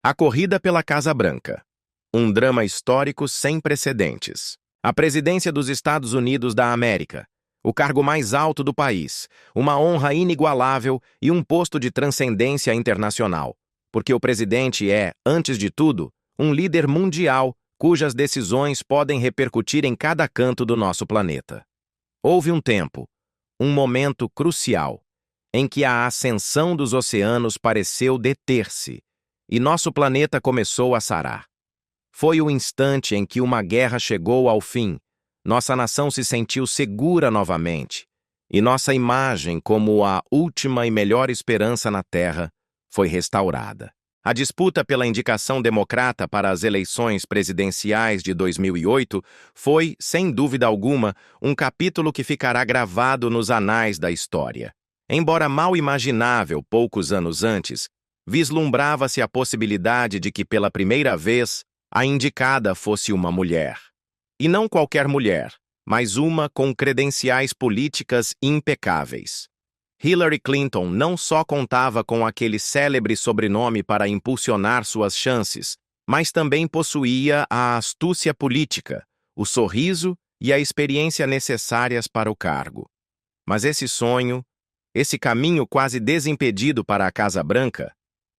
A corrida pela Casa Branca. Um drama histórico sem precedentes. A presidência dos Estados Unidos da América. O cargo mais alto do país. Uma honra inigualável e um posto de transcendência internacional. Porque o presidente é, antes de tudo, um líder mundial cujas decisões podem repercutir em cada canto do nosso planeta. Houve um tempo, um momento crucial, em que a ascensão dos oceanos pareceu deter-se e nosso planeta começou a sarar. Foi o instante em que uma guerra chegou ao fim, nossa nação se sentiu segura novamente, e nossa imagem como a última e melhor esperança na Terra foi restaurada. A disputa pela indicação democrata para as eleições presidenciais de 2008 foi, sem dúvida alguma, um capítulo que ficará gravado nos anais da história. Embora mal imaginável poucos anos antes, vislumbrava-se a possibilidade de que, pela primeira vez, a indicada fosse uma mulher. E não qualquer mulher, mas uma com credenciais políticas impecáveis. Hillary Clinton não só contava com aquele célebre sobrenome para impulsionar suas chances, mas também possuía a astúcia política, o sorriso e a experiência necessárias para o cargo. Mas esse sonho, esse caminho quase desimpedido para a Casa Branca,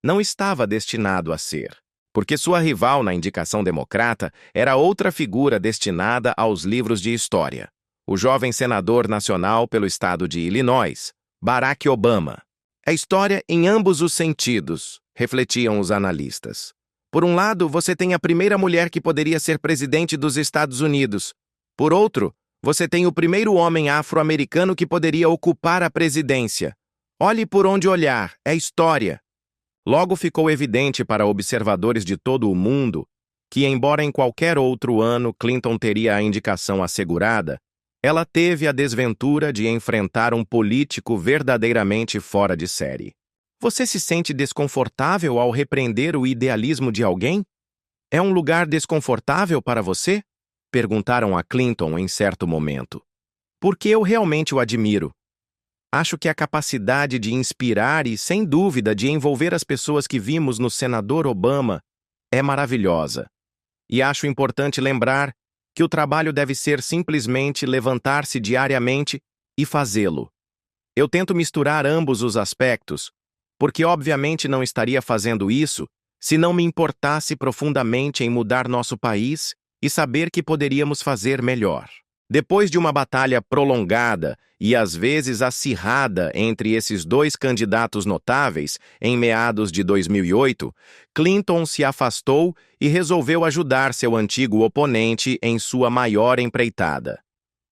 não estava destinado a ser, porque sua rival na indicação democrata era outra figura destinada aos livros de história, o jovem senador nacional pelo estado de Illinois, Barack Obama. É história em ambos os sentidos, refletiam os analistas. Por um lado, você tem a primeira mulher que poderia ser presidente dos Estados Unidos. Por outro, você tem o primeiro homem afro-americano que poderia ocupar a presidência. Olhe por onde olhar, é história. Logo ficou evidente para observadores de todo o mundo que, embora em qualquer outro ano Clinton teria a indicação assegurada, ela teve a desventura de enfrentar um político verdadeiramente fora de série. Você se sente desconfortável ao repreender o idealismo de alguém? É um lugar desconfortável para você? Perguntaram a Clinton em certo momento. Porque eu realmente o admiro. Acho que a capacidade de inspirar e, sem dúvida, de envolver as pessoas que vimos no senador Obama é maravilhosa. E acho importante lembrar que o trabalho deve ser simplesmente levantar-se diariamente e fazê-lo. Eu tento misturar ambos os aspectos, porque obviamente não estaria fazendo isso se não me importasse profundamente em mudar nosso país e saber que poderíamos fazer melhor. Depois de uma batalha prolongada e às vezes acirrada entre esses dois candidatos notáveis, em meados de 2008, Clinton se afastou e resolveu ajudar seu antigo oponente em sua maior empreitada: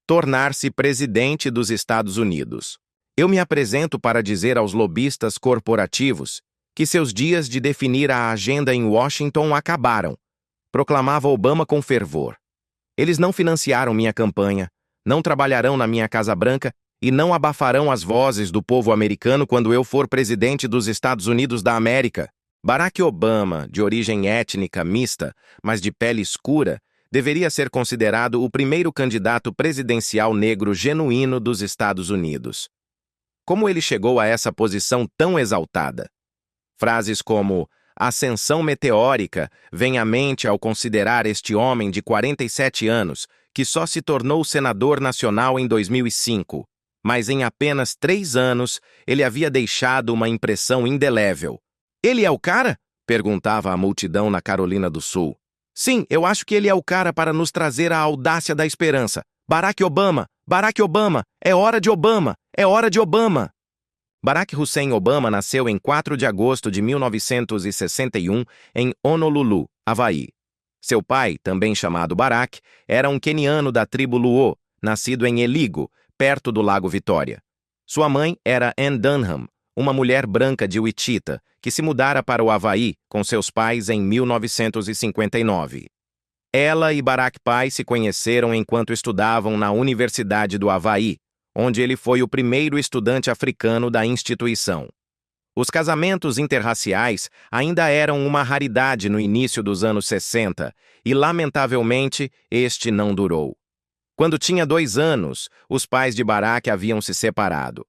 tornar-se presidente dos Estados Unidos. Eu me apresento para dizer aos lobistas corporativos que seus dias de definir a agenda em Washington acabaram, proclamava Obama com fervor. Eles não financiaram minha campanha, não trabalharão na minha Casa Branca e não abafarão as vozes do povo americano quando eu for presidente dos Estados Unidos da América. Barack Obama, de origem étnica mista, mas de pele escura, deveria ser considerado o primeiro candidato presidencial negro genuíno dos Estados Unidos. Como ele chegou a essa posição tão exaltada? Frases como ascensão meteórica vem à mente ao considerar este homem de 47 anos, que só se tornou senador nacional em 2005, mas em apenas 3 anos ele havia deixado uma impressão indelével. Ele é o cara? Perguntava a multidão na Carolina do Sul. Sim, eu acho que ele é o cara para nos trazer a audácia da esperança. Barack Obama! Barack Obama! É hora de Obama! É hora de Obama! Barack Hussein Obama nasceu em 4 de agosto de 1961 em Honolulu, Havaí. Seu pai, também chamado Barack, era um queniano da tribo Luo, nascido em Eligo, perto do Lago Vitória. Sua mãe era Ann Dunham, uma mulher branca de Wichita, que se mudara para o Havaí com seus pais em 1959. Ela e Barack pai se conheceram enquanto estudavam na Universidade do Havaí, onde ele foi o primeiro estudante africano da instituição. Os casamentos interraciais ainda eram uma raridade no início dos anos 60 e, lamentavelmente, este não durou. Quando tinha 2 anos, os pais de Barack haviam se separado.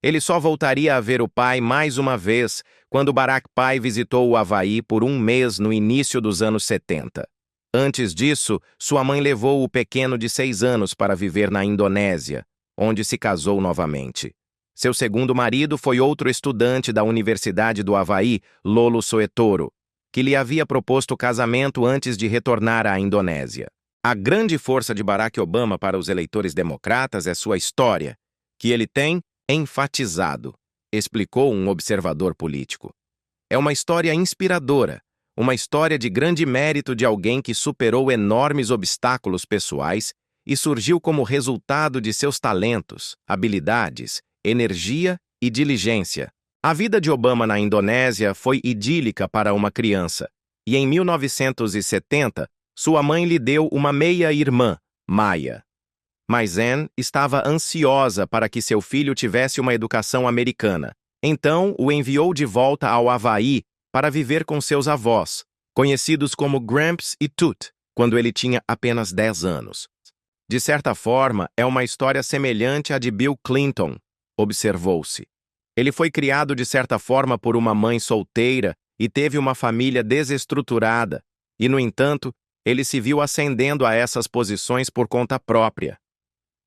Ele só voltaria a ver o pai mais uma vez quando Barack pai visitou o Havaí por um mês no início dos anos 70. Antes disso, sua mãe levou o pequeno de 6 anos para viver na Indonésia, onde se casou novamente. Seu segundo marido foi outro estudante da Universidade do Havaí, Lolo Soetoro, que lhe havia proposto casamento antes de retornar à Indonésia. A grande força de Barack Obama para os eleitores democratas é sua história, que ele tem enfatizado, explicou um observador político. É uma história inspiradora, uma história de grande mérito de alguém que superou enormes obstáculos pessoais e surgiu como resultado de seus talentos, habilidades, energia e diligência. A vida de Obama na Indonésia foi idílica para uma criança, e em 1970, sua mãe lhe deu uma meia-irmã, Maya. Mas Anne estava ansiosa para que seu filho tivesse uma educação americana. Então, o enviou de volta ao Havaí para viver com seus avós, conhecidos como Gramps e Toot, quando ele tinha apenas 10 anos. De certa forma, é uma história semelhante à de Bill Clinton, observou-se. Ele foi criado de certa forma por uma mãe solteira e teve uma família desestruturada, e, no entanto, ele se viu ascendendo a essas posições por conta própria.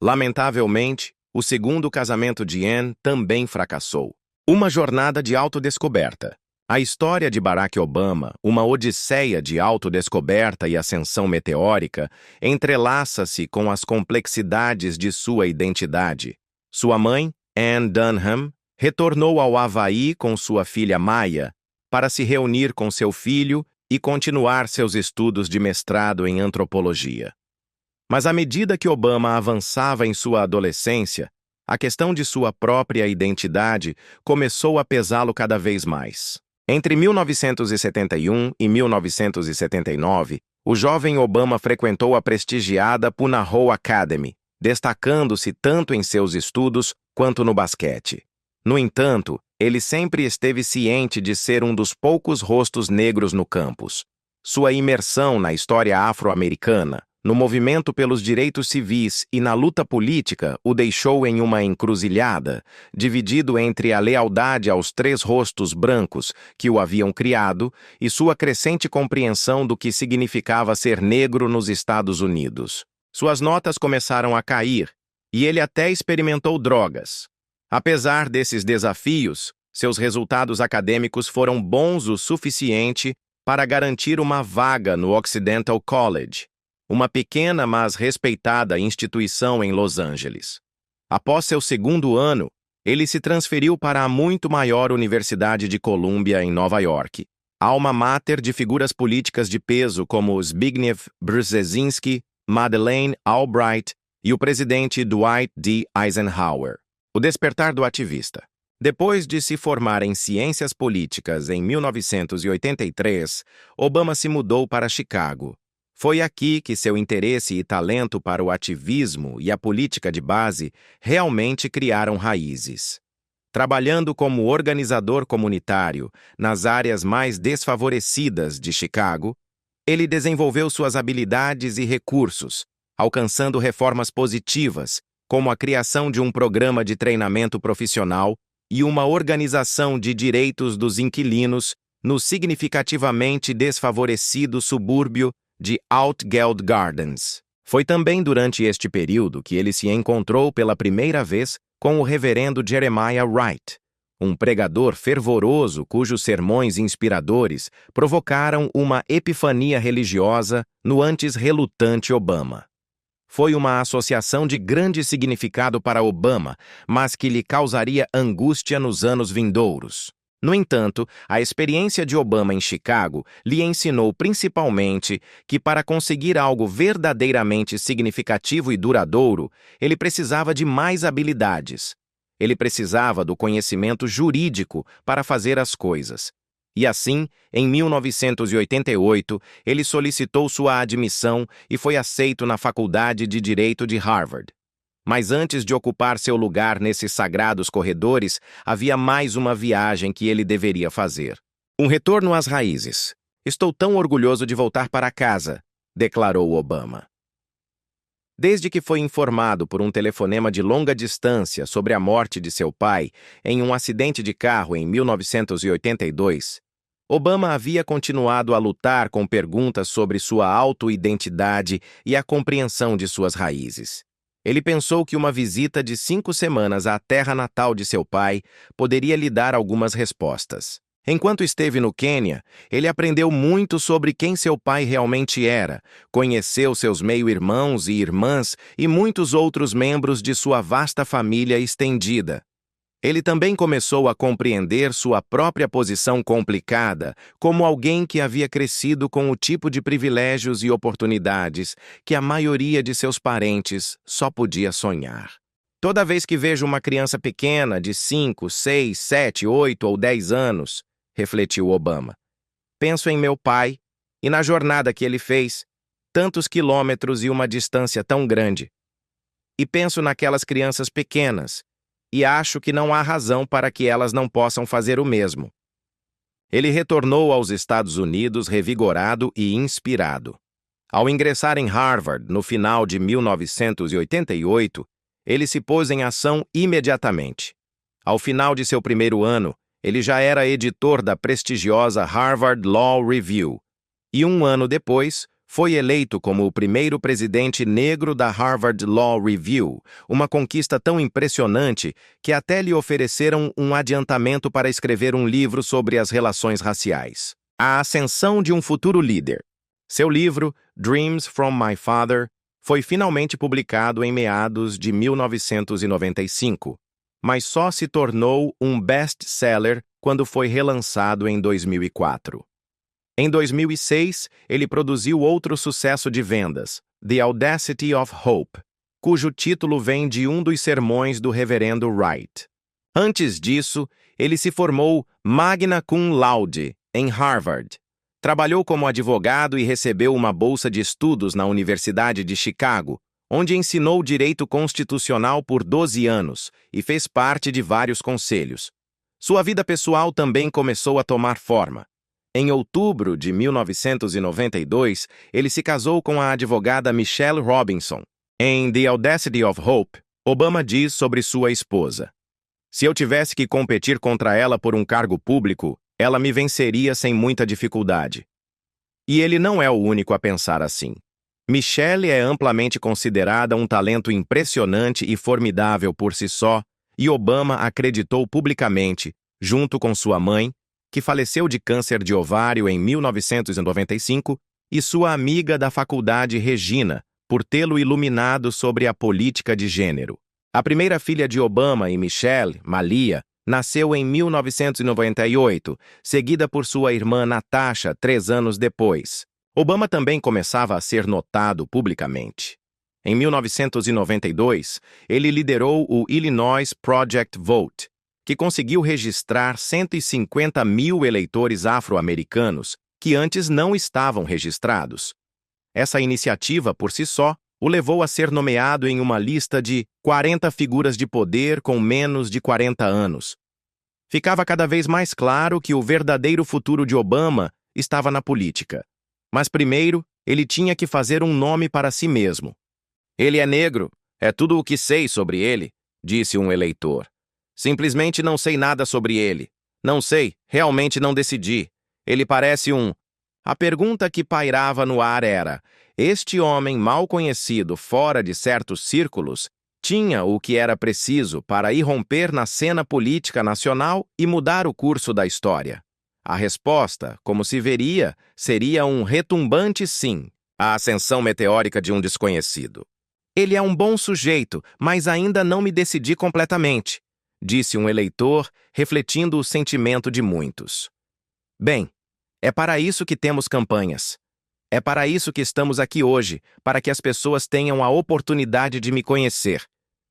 Lamentavelmente, o segundo casamento de Anne também fracassou. Uma jornada de autodescoberta. A história de Barack Obama, uma odisseia de autodescoberta e ascensão meteórica, entrelaça-se com as complexidades de sua identidade. Sua mãe, Anne Dunham, retornou ao Havaí com sua filha Maya para se reunir com seu filho e continuar seus estudos de mestrado em antropologia. Mas à medida que Obama avançava em sua adolescência, a questão de sua própria identidade começou a pesá-lo cada vez mais. Entre 1971 e 1979, o jovem Obama frequentou a prestigiada Punahou Academy, destacando-se tanto em seus estudos quanto no basquete. No entanto, ele sempre esteve ciente de ser um dos poucos rostos negros no campus. Sua imersão na história afro-americana, no movimento pelos direitos civis e na luta política o deixou em uma encruzilhada, dividido entre a lealdade aos 3 rostos brancos que o haviam criado e sua crescente compreensão do que significava ser negro nos Estados Unidos. Suas notas começaram a cair, e ele até experimentou drogas. Apesar desses desafios, seus resultados acadêmicos foram bons o suficiente para garantir uma vaga no Occidental College, uma pequena mas respeitada instituição em Los Angeles. Após seu segundo ano, ele se transferiu para a muito maior Universidade de Columbia, em Nova York, alma mater de figuras políticas de peso como Zbigniew Brzezinski, Madeleine Albright e o presidente Dwight D. Eisenhower. O despertar do ativista. Depois de se formar em ciências políticas em 1983, Obama se mudou para Chicago. Foi aqui que seu interesse e talento para o ativismo e a política de base realmente criaram raízes. Trabalhando como organizador comunitário nas áreas mais desfavorecidas de Chicago, ele desenvolveu suas habilidades e recursos, alcançando reformas positivas, como a criação de um programa de treinamento profissional e uma organização de direitos dos inquilinos no significativamente desfavorecido subúrbio de Altgeld Gardens. Foi também durante este período que ele se encontrou pela primeira vez com o reverendo Jeremiah Wright, um pregador fervoroso cujos sermões inspiradores provocaram uma epifania religiosa no antes relutante Obama. Foi uma associação de grande significado para Obama, mas que lhe causaria angústia nos anos vindouros. No entanto, a experiência de Obama em Chicago lhe ensinou principalmente que, para conseguir algo verdadeiramente significativo e duradouro, ele precisava de mais habilidades. Ele precisava do conhecimento jurídico para fazer as coisas. E assim, em 1988, ele solicitou sua admissão e foi aceito na Faculdade de Direito de Harvard. Mas antes de ocupar seu lugar nesses sagrados corredores, havia mais uma viagem que ele deveria fazer. Um retorno às raízes. Estou tão orgulhoso de voltar para casa, declarou Obama. Desde que foi informado por um telefonema de longa distância sobre a morte de seu pai em um acidente de carro em 1982, Obama havia continuado a lutar com perguntas sobre sua autoidentidade e a compreensão de suas raízes. Ele pensou que uma visita de 5 semanas à terra natal de seu pai poderia lhe dar algumas respostas. Enquanto esteve no Quênia, ele aprendeu muito sobre quem seu pai realmente era, conheceu seus meio-irmãos e irmãs e muitos outros membros de sua vasta família estendida. Ele também começou a compreender sua própria posição complicada como alguém que havia crescido com o tipo de privilégios e oportunidades que a maioria de seus parentes só podia sonhar. Toda vez que vejo uma criança pequena de 5, 6, 7, 8 ou 10 anos, refletiu Obama, penso em meu pai e na jornada que ele fez, tantos quilômetros e uma distância tão grande. E penso naquelas crianças pequenas, e acho que não há razão para que elas não possam fazer o mesmo. Ele retornou aos Estados Unidos revigorado e inspirado. Ao ingressar em Harvard no final de 1988, ele se pôs em ação imediatamente. Ao final de seu primeiro ano, ele já era editor da prestigiosa Harvard Law Review, e um ano depois, foi eleito como o primeiro presidente negro da Harvard Law Review, uma conquista tão impressionante que até lhe ofereceram um adiantamento para escrever um livro sobre as relações raciais. A ascensão de um futuro líder. Seu livro, Dreams from My Father, foi finalmente publicado em meados de 1995, mas só se tornou um best-seller quando foi relançado em 2004. Em 2006, ele produziu outro sucesso de vendas, The Audacity of Hope, cujo título vem de um dos sermões do reverendo Wright. Antes disso, ele se formou magna cum laude em Harvard. Trabalhou como advogado e recebeu uma bolsa de estudos na Universidade de Chicago, onde ensinou direito constitucional por 12 anos e fez parte de vários conselhos. Sua vida pessoal também começou a tomar forma. Em outubro de 1992, ele se casou com a advogada Michelle Robinson. Em The Audacity of Hope, Obama diz sobre sua esposa: "Se eu tivesse que competir contra ela por um cargo público, ela me venceria sem muita dificuldade." E ele não é o único a pensar assim. Michelle é amplamente considerada um talento impressionante e formidável por si só, e Obama acreditou publicamente, junto com sua mãe, que faleceu de câncer de ovário em 1995, e sua amiga da faculdade Regina, por tê-lo iluminado sobre a política de gênero. A primeira filha de Obama e Michelle, Malia, nasceu em 1998, seguida por sua irmã Natasha 3 anos depois. Obama também começava a ser notado publicamente. Em 1992, ele liderou o Illinois Project Vote, que conseguiu registrar 150 mil eleitores afro-americanos que antes não estavam registrados. Essa iniciativa, por si só, o levou a ser nomeado em uma lista de 40 figuras de poder com menos de 40 anos. Ficava cada vez mais claro que o verdadeiro futuro de Obama estava na política. Mas primeiro, ele tinha que fazer um nome para si mesmo. "Ele é negro, é tudo o que sei sobre ele", disse um eleitor. "Simplesmente não sei nada sobre ele. Não sei, realmente não decidi. Ele parece um..." A pergunta que pairava no ar era: este homem mal conhecido fora de certos círculos tinha o que era preciso para irromper na cena política nacional e mudar o curso da história? A resposta, como se veria, seria um retumbante sim, a ascensão meteórica de um desconhecido. "Ele é um bom sujeito, mas ainda não me decidi completamente", disse um eleitor, refletindo o sentimento de muitos. "Bem, é para isso que temos campanhas. É para isso que estamos aqui hoje, para que as pessoas tenham a oportunidade de me conhecer",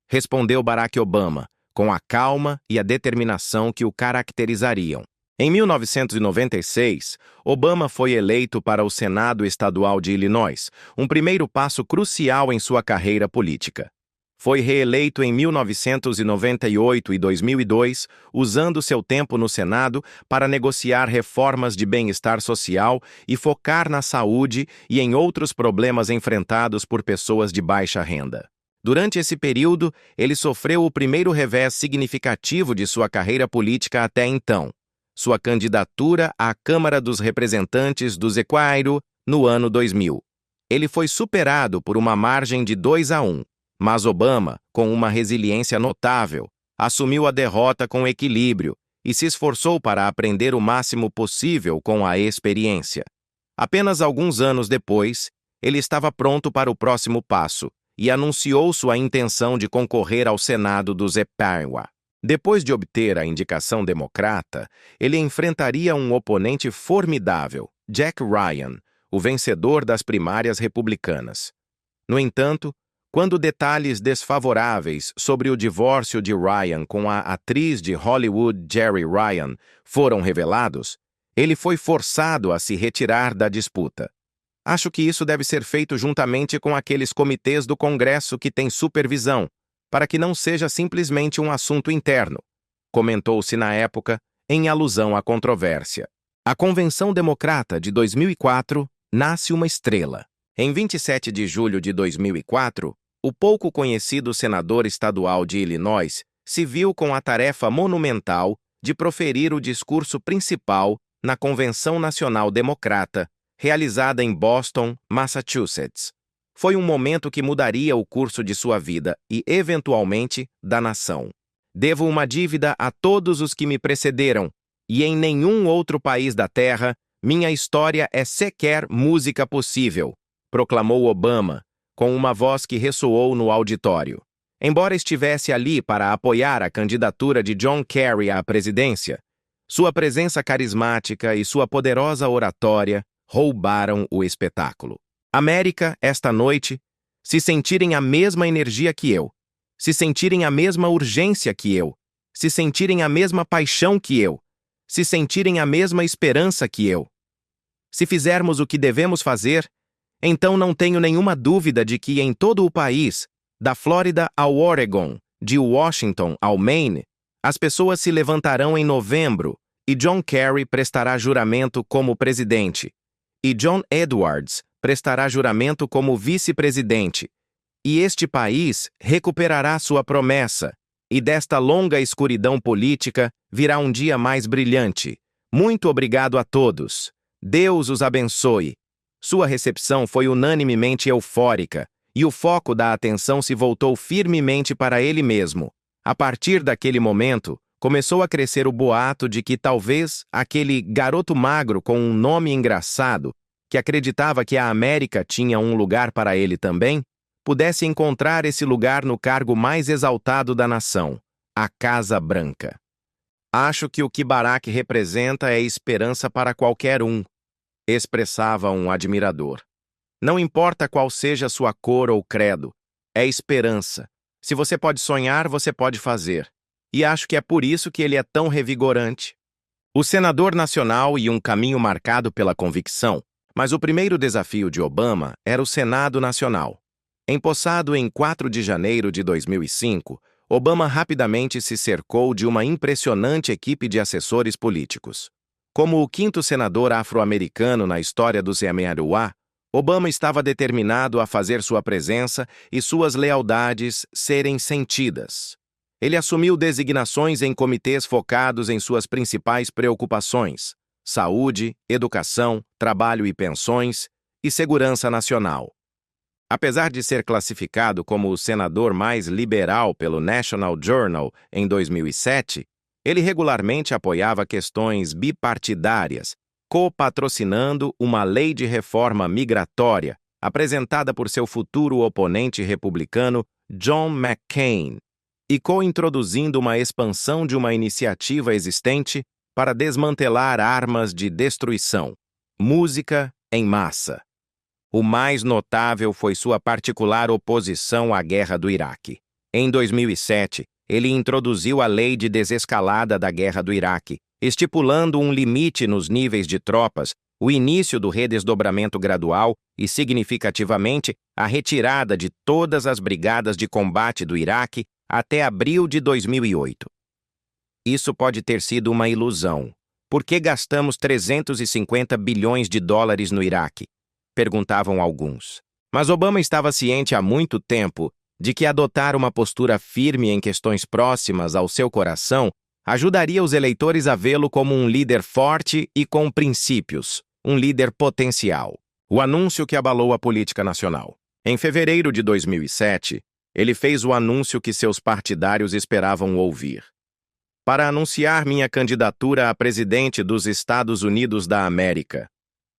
respondeu Barack Obama, com a calma e a determinação que o caracterizariam. Em 1996, Obama foi eleito para o Senado Estadual de Illinois, um primeiro passo crucial em sua carreira política. Foi reeleito em 1998 e 2002, usando seu tempo no Senado para negociar reformas de bem-estar social e focar na saúde e em outros problemas enfrentados por pessoas de baixa renda. Durante esse período, ele sofreu o primeiro revés significativo de sua carreira política até então, sua candidatura à Câmara dos Representantes do Equador no ano 2000. Ele foi superado por uma margem de 2-1. Mas Obama, com uma resiliência notável, assumiu a derrota com equilíbrio e se esforçou para aprender o máximo possível com a experiência. Apenas alguns anos depois, ele estava pronto para o próximo passo e anunciou sua intenção de concorrer ao Senado dos Equador. Depois de obter a indicação democrata, ele enfrentaria um oponente formidável, Jack Ryan, o vencedor das primárias republicanas. No entanto, quando detalhes desfavoráveis sobre o divórcio de Ryan com a atriz de Hollywood Jeri Ryan foram revelados, ele foi forçado a se retirar da disputa. Acho que isso deve ser feito juntamente com aqueles comitês do Congresso que têm supervisão, para que não seja simplesmente um assunto interno, comentou-se na época, em alusão à controvérsia. A Convenção Democrata de 2004 nasce uma estrela. Em 27 de julho de 2004, o pouco conhecido senador estadual de Illinois se viu com a tarefa monumental de proferir o discurso principal na Convenção Nacional Democrata, realizada em Boston, Massachusetts. Foi um momento que mudaria o curso de sua vida e, eventualmente, da nação. Devo uma dívida a todos os que me precederam, e em nenhum outro país da Terra minha história é sequer música possível, proclamou Obama, com uma voz que ressoou no auditório. Embora estivesse ali para apoiar a candidatura de John Kerry à presidência, sua presença carismática e sua poderosa oratória roubaram o espetáculo. América, esta noite, se sentirem a mesma energia que eu, se sentirem a mesma urgência que eu, se sentirem a mesma paixão que eu, se sentirem a mesma esperança que eu. Se fizermos o que devemos fazer, então não tenho nenhuma dúvida de que em todo o país, da Flórida ao Oregon, de Washington ao Maine, as pessoas se levantarão em novembro e John Kerry prestará juramento como presidente, e John Edwards prestará juramento como vice-presidente, e este país recuperará sua promessa, e desta longa escuridão política virá um dia mais brilhante. Muito obrigado a todos. Deus os abençoe. Sua recepção foi unanimemente eufórica, e o foco da atenção se voltou firmemente para ele mesmo. A partir daquele momento, começou a crescer o boato de que talvez aquele garoto magro com um nome engraçado, que acreditava que a América tinha um lugar para ele também, pudesse encontrar esse lugar no cargo mais exaltado da nação, a Casa Branca. Acho que o que Barack representa é esperança para qualquer um, expressava um admirador. Não importa qual seja sua cor ou credo, é esperança. Se você pode sonhar, você pode fazer. E acho que é por isso que ele é tão revigorante. O senador nacional e um caminho marcado pela convicção, mas o primeiro desafio de Obama era o Senado Nacional. Empossado em 4 de janeiro de 2005, Obama rapidamente se cercou de uma impressionante equipe de assessores políticos. Como o 5º senador afro-americano na história dos Equador, Obama estava determinado a fazer sua presença e suas lealdades serem sentidas. Ele assumiu designações em comitês focados em suas principais preocupações: saúde, educação, trabalho e pensões, e segurança nacional. Apesar de ser classificado como o senador mais liberal pelo National Journal em 2007, ele regularmente apoiava questões bipartidárias, co-patrocinando uma lei de reforma migratória apresentada por seu futuro oponente republicano John McCain, e co-introduzindo uma expansão de uma iniciativa existente para desmantelar armas de destruição, música em massa. O mais notável foi sua particular oposição à guerra do Iraque. Em 2007, ele introduziu a Lei de Desescalada da Guerra do Iraque, estipulando um limite nos níveis de tropas o início do redesdobramento gradual e, significativamente, a retirada de todas as brigadas de combate do Iraque até abril de 2008. Isso pode ter sido uma ilusão. Por que gastamos 350 bilhões de dólares no Iraque? Perguntavam alguns. Mas Obama estava ciente há muito tempo de que adotar uma postura firme em questões próximas ao seu coração ajudaria os eleitores a vê-lo como um líder forte e com princípios, um líder potencial. O anúncio que abalou a política nacional. Em fevereiro de 2007, ele fez o anúncio que seus partidários esperavam ouvir. Para anunciar minha candidatura a presidente dos Estados Unidos da América.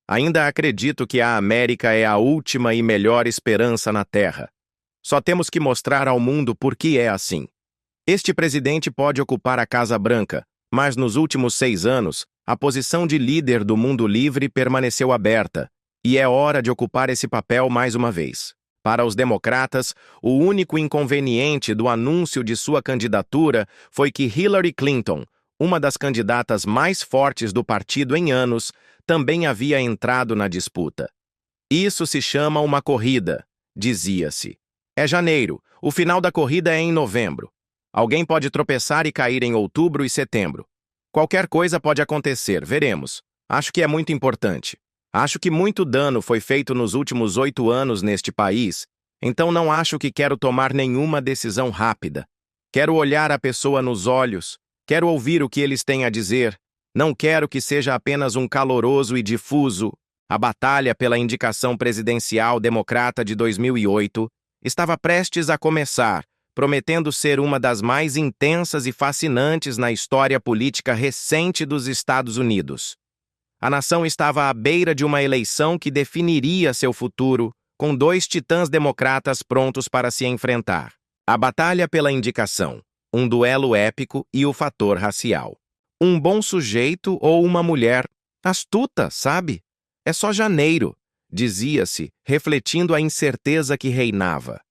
Ainda acredito que a América é a última e melhor esperança na Terra. Só temos que mostrar ao mundo por que é assim. Este presidente pode ocupar a Casa Branca, mas nos últimos 6 anos, a posição de líder do mundo livre permaneceu aberta, e é hora de ocupar esse papel mais uma vez. Para os democratas, o único inconveniente do anúncio de sua candidatura foi que Hillary Clinton, uma das candidatas mais fortes do partido em anos, também havia entrado na disputa. Isso se chama uma corrida, dizia-se. É janeiro, o final da corrida é em novembro. Alguém pode tropeçar e cair em outubro e setembro. Qualquer coisa pode acontecer, veremos. Acho que é muito importante. Acho que muito dano foi feito nos últimos 8 anos neste país, então não acho que quero tomar nenhuma decisão rápida. Quero olhar a pessoa nos olhos, quero ouvir o que eles têm a dizer, não quero que seja apenas um caloroso e difuso. A batalha pela indicação presidencial democrata de 2008 estava prestes a começar, prometendo ser uma das mais intensas e fascinantes na história política recente dos Estados Unidos. A nação estava à beira de uma eleição que definiria seu futuro, com 2 titãs democratas prontos para se enfrentar. A batalha pela indicação, um duelo épico e o fator racial. Um bom sujeito ou uma mulher astuta, sabe? É só janeiro, dizia-se, refletindo a incerteza que reinava.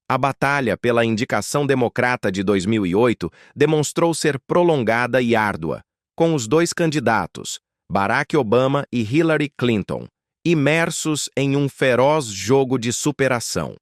A batalha pela indicação democrata de 2008 demonstrou ser prolongada e árdua, com os 2 candidatos, Barack Obama e Hillary Clinton, imersos em um feroz jogo de superação.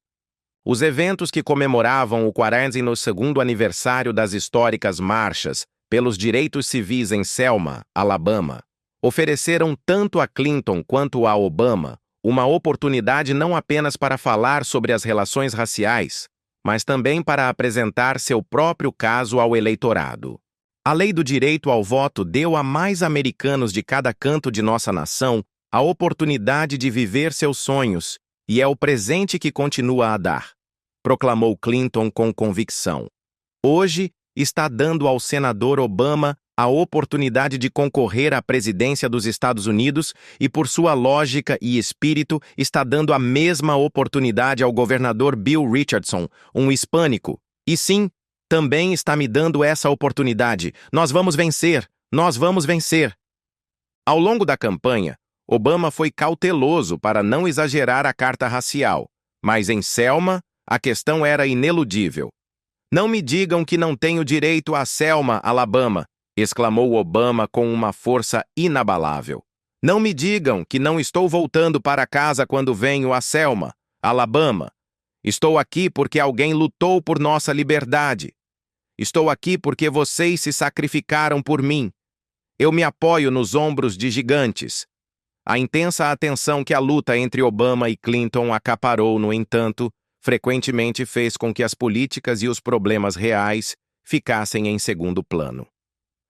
Os eventos que comemoravam o 42º aniversário das históricas marchas pelos direitos civis em Selma, Alabama, ofereceram tanto a Clinton quanto a Obama uma oportunidade não apenas para falar sobre as relações raciais, mas também para apresentar seu próprio caso ao eleitorado. A lei do direito ao voto deu a mais americanos de cada canto de nossa nação a oportunidade de viver seus sonhos, e é o presente que continua a dar, proclamou Clinton com convicção. Hoje, está dando ao senador Obama a oportunidade de concorrer à presidência dos Estados Unidos e, por sua lógica e espírito, está dando a mesma oportunidade ao governador Bill Richardson, um hispânico. E sim, também está me dando essa oportunidade. Nós vamos vencer! Nós vamos vencer! Ao longo da campanha, Obama foi cauteloso para não exagerar a carta racial, mas em Selma, a questão era ineludível. Não me digam que não tenho direito a Selma, Alabama, exclamou Obama com uma força inabalável. Não me digam que não estou voltando para casa quando venho a Selma, Alabama. Estou aqui porque alguém lutou por nossa liberdade. Estou aqui porque vocês se sacrificaram por mim. Eu me apoio nos ombros de gigantes. A intensa atenção que a luta entre Obama e Clinton acaparou, no entanto, frequentemente fez com que as políticas e os problemas reais ficassem em segundo plano.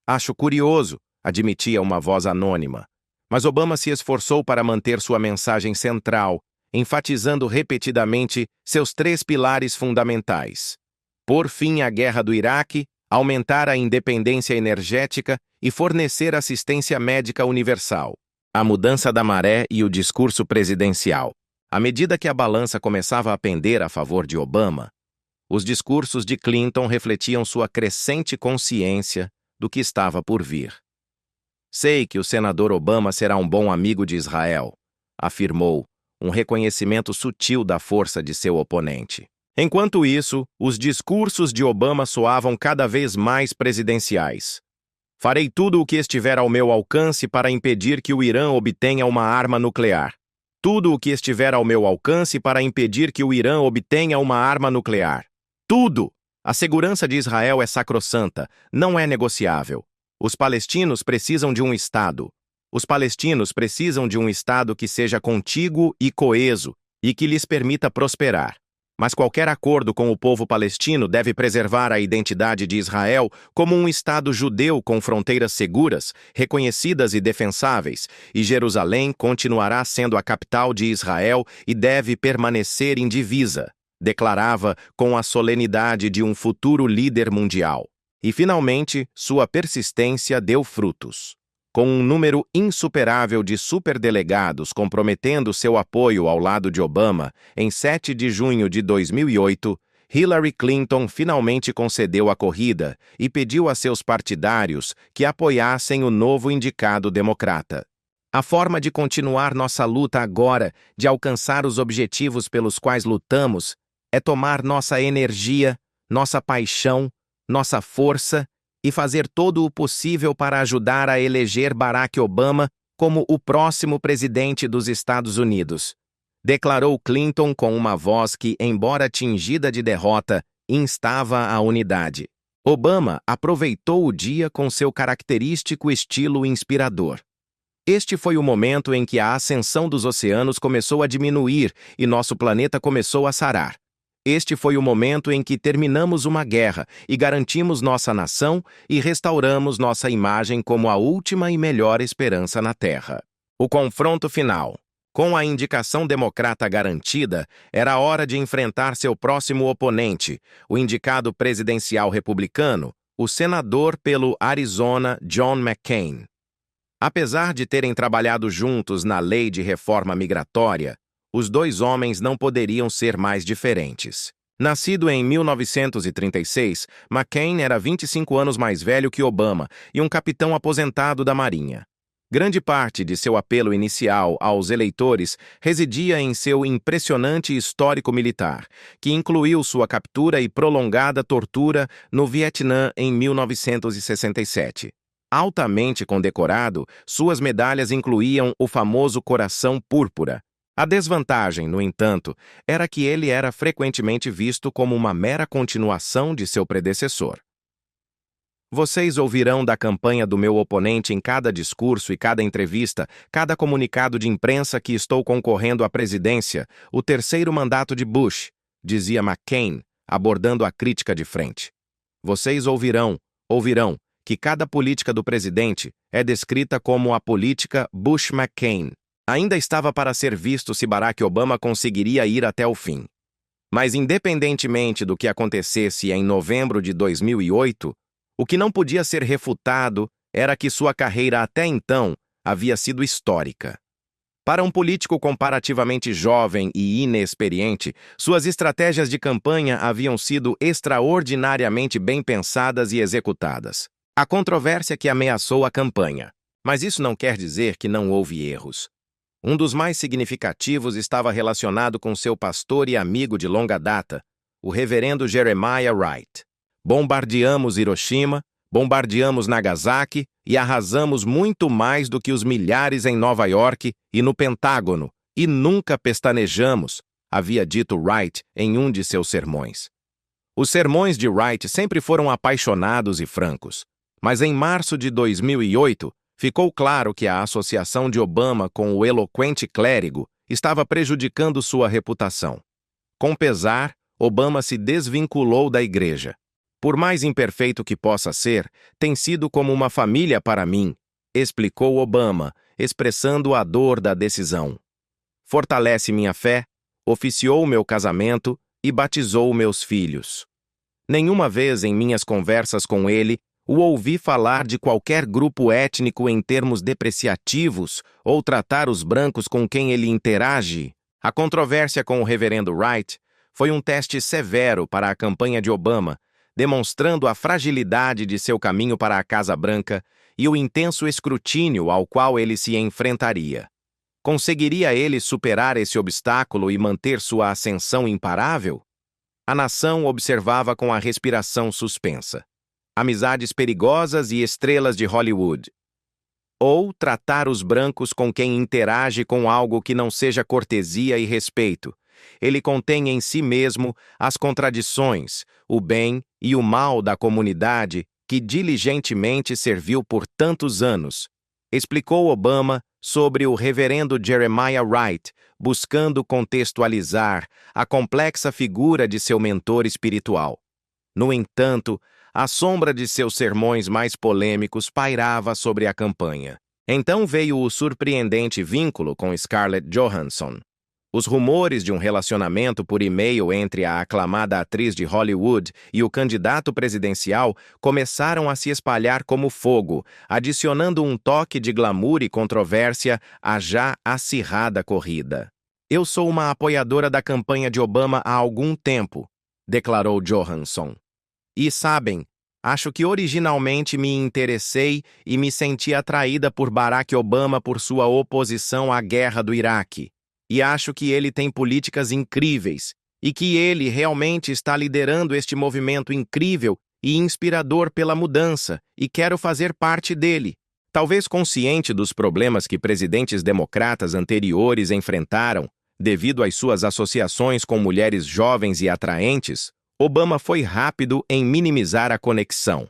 Acho curioso, admitia uma voz anônima, mas Obama se esforçou para manter sua mensagem central, enfatizando repetidamente seus 3 pilares fundamentais: pôr fim à guerra do Iraque, aumentar a independência energética e fornecer assistência médica universal. A mudança da maré e o discurso presidencial. À medida que a balança começava a pender a favor de Obama, os discursos de Clinton refletiam sua crescente consciência do que estava por vir. Sei que o senador Obama será um bom amigo de Israel, afirmou, um reconhecimento sutil da força de seu oponente. Enquanto isso, os discursos de Obama soavam cada vez mais presidenciais. Farei tudo o que estiver ao meu alcance para impedir que o Irã obtenha uma arma nuclear. Tudo o que estiver ao meu alcance para impedir que o Irã obtenha uma arma nuclear. Tudo! A segurança de Israel é sacrossanta, não é negociável. Os palestinos precisam de um Estado. Os palestinos precisam de um Estado que seja contíguo e coeso e que lhes permita prosperar. Mas qualquer acordo com o povo palestino deve preservar a identidade de Israel como um Estado judeu com fronteiras seguras, reconhecidas e defensáveis, e Jerusalém continuará sendo a capital de Israel e deve permanecer indivisa, declarava com a solenidade de um futuro líder mundial. E, finalmente, sua persistência deu frutos. Com um número insuperável de superdelegados comprometendo seu apoio ao lado de Obama, em 7 de junho de 2008, Hillary Clinton finalmente concedeu a corrida e pediu a seus partidários que apoiassem o novo indicado democrata. A forma de continuar nossa luta agora, de alcançar os objetivos pelos quais lutamos, é tomar nossa energia, nossa paixão, nossa força e fazer todo o possível para ajudar a eleger Barack Obama como o próximo presidente dos Estados Unidos, declarou Clinton com uma voz que, embora tingida de derrota, instava a unidade. Obama aproveitou o dia com seu característico estilo inspirador. Este foi o momento em que a ascensão dos oceanos começou a diminuir e nosso planeta começou a sarar. Este foi o momento em que terminamos uma guerra e garantimos nossa nação e restauramos nossa imagem como a última e melhor esperança na Terra. O confronto final. Com a indicação democrata garantida, era hora de enfrentar seu próximo oponente, o indicado presidencial republicano, o senador pelo Arizona John McCain. Apesar de terem trabalhado juntos na lei de reforma migratória, os dois homens não poderiam ser mais diferentes. Nascido em 1936, McCain era 25 anos mais velho que Obama e um capitão aposentado da Marinha. Grande parte de seu apelo inicial aos eleitores residia em seu impressionante histórico militar, que incluiu sua captura e prolongada tortura no Vietnã em 1967. Altamente condecorado, suas medalhas incluíam o famoso Coração Púrpura. A desvantagem, no entanto, era que ele era frequentemente visto como uma mera continuação de seu predecessor. Vocês ouvirão da campanha do meu oponente em cada discurso e cada entrevista, cada comunicado de imprensa que estou concorrendo à presidência, o terceiro mandato de Bush, dizia McCain, abordando a crítica de frente. Vocês ouvirão que cada política do presidente é descrita como a política Bush-McCain. Ainda estava para ser visto se Barack Obama conseguiria ir até o fim. Mas independentemente do que acontecesse em novembro de 2008, o que não podia ser refutado era que sua carreira até então havia sido histórica. Para um político comparativamente jovem e inexperiente, suas estratégias de campanha haviam sido extraordinariamente bem pensadas e executadas. Há controvérsia que ameaçou a campanha, mas isso não quer dizer que não houve erros. Um dos mais significativos estava relacionado com seu pastor e amigo de longa data, o reverendo Jeremiah Wright. Bombardeamos Hiroshima, bombardeamos Nagasaki e arrasamos muito mais do que os milhares em Nova York e no Pentágono, e nunca pestanejamos, havia dito Wright em um de seus sermões. Os sermões de Wright sempre foram apaixonados e francos, mas em março de 2008, ficou claro que a associação de Obama com o eloquente clérigo estava prejudicando sua reputação. Com pesar, Obama se desvinculou da igreja. Por mais imperfeito que possa ser, tem sido como uma família para mim, explicou Obama, expressando a dor da decisão. Fortalece minha fé, oficiou meu casamento e batizou meus filhos. Nenhuma vez em minhas conversas com ele o ouvi falar de qualquer grupo étnico em termos depreciativos ou tratar os brancos com quem ele interage. A controvérsia com o reverendo Wright foi um teste severo para a campanha de Obama, demonstrando a fragilidade de seu caminho para a Casa Branca e o intenso escrutínio ao qual ele se enfrentaria. Conseguiria ele superar esse obstáculo e manter sua ascensão imparável? A nação observava com a respiração suspensa. amizades perigosas e estrelas de Hollywood. Ou tratar os brancos com quem interage com algo que não seja cortesia e respeito. Ele contém em si mesmo as contradições, o bem e o mal da comunidade que diligentemente serviu por tantos anos, explicou Obama sobre o reverendo Jeremiah Wright, buscando contextualizar a complexa figura de seu mentor espiritual. No entanto, a sombra de seus sermões mais polêmicos pairava sobre a campanha. Então veio o surpreendente vínculo com Scarlett Johansson. Os rumores de um relacionamento por e-mail entre a aclamada atriz de Hollywood e o candidato presidencial começaram a se espalhar como fogo, adicionando um toque de glamour e controvérsia à já acirrada corrida. "Eu sou uma apoiadora da campanha de Obama há algum tempo", declarou Johansson. "E sabem, acho que originalmente me interessei e me senti atraída por Barack Obama por sua oposição à guerra do Iraque. E acho que ele tem políticas incríveis e que ele realmente está liderando este movimento incrível e inspirador pela mudança, e quero fazer parte dele." Talvez consciente dos problemas que presidentes democratas anteriores enfrentaram, devido às suas associações com mulheres jovens e atraentes, Obama foi rápido em minimizar a conexão.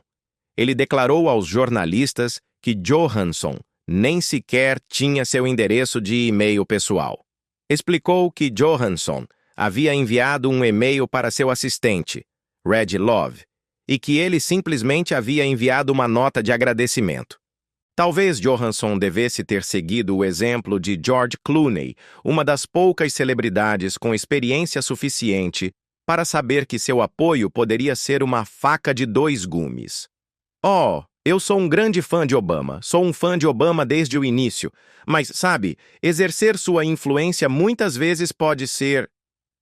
Ele declarou aos jornalistas que Johansson nem sequer tinha seu endereço de e-mail pessoal. Explicou que Johansson havia enviado um e-mail para seu assistente, Reggie Love, e que ele simplesmente havia enviado uma nota de agradecimento. Talvez Johansson devesse ter seguido o exemplo de George Clooney, uma das poucas celebridades com experiência suficiente para saber que seu apoio poderia ser uma faca de dois gumes. "Oh, eu sou um grande fã de Obama, sou um fã de Obama desde o início, mas, sabe, exercer sua influência muitas vezes pode ser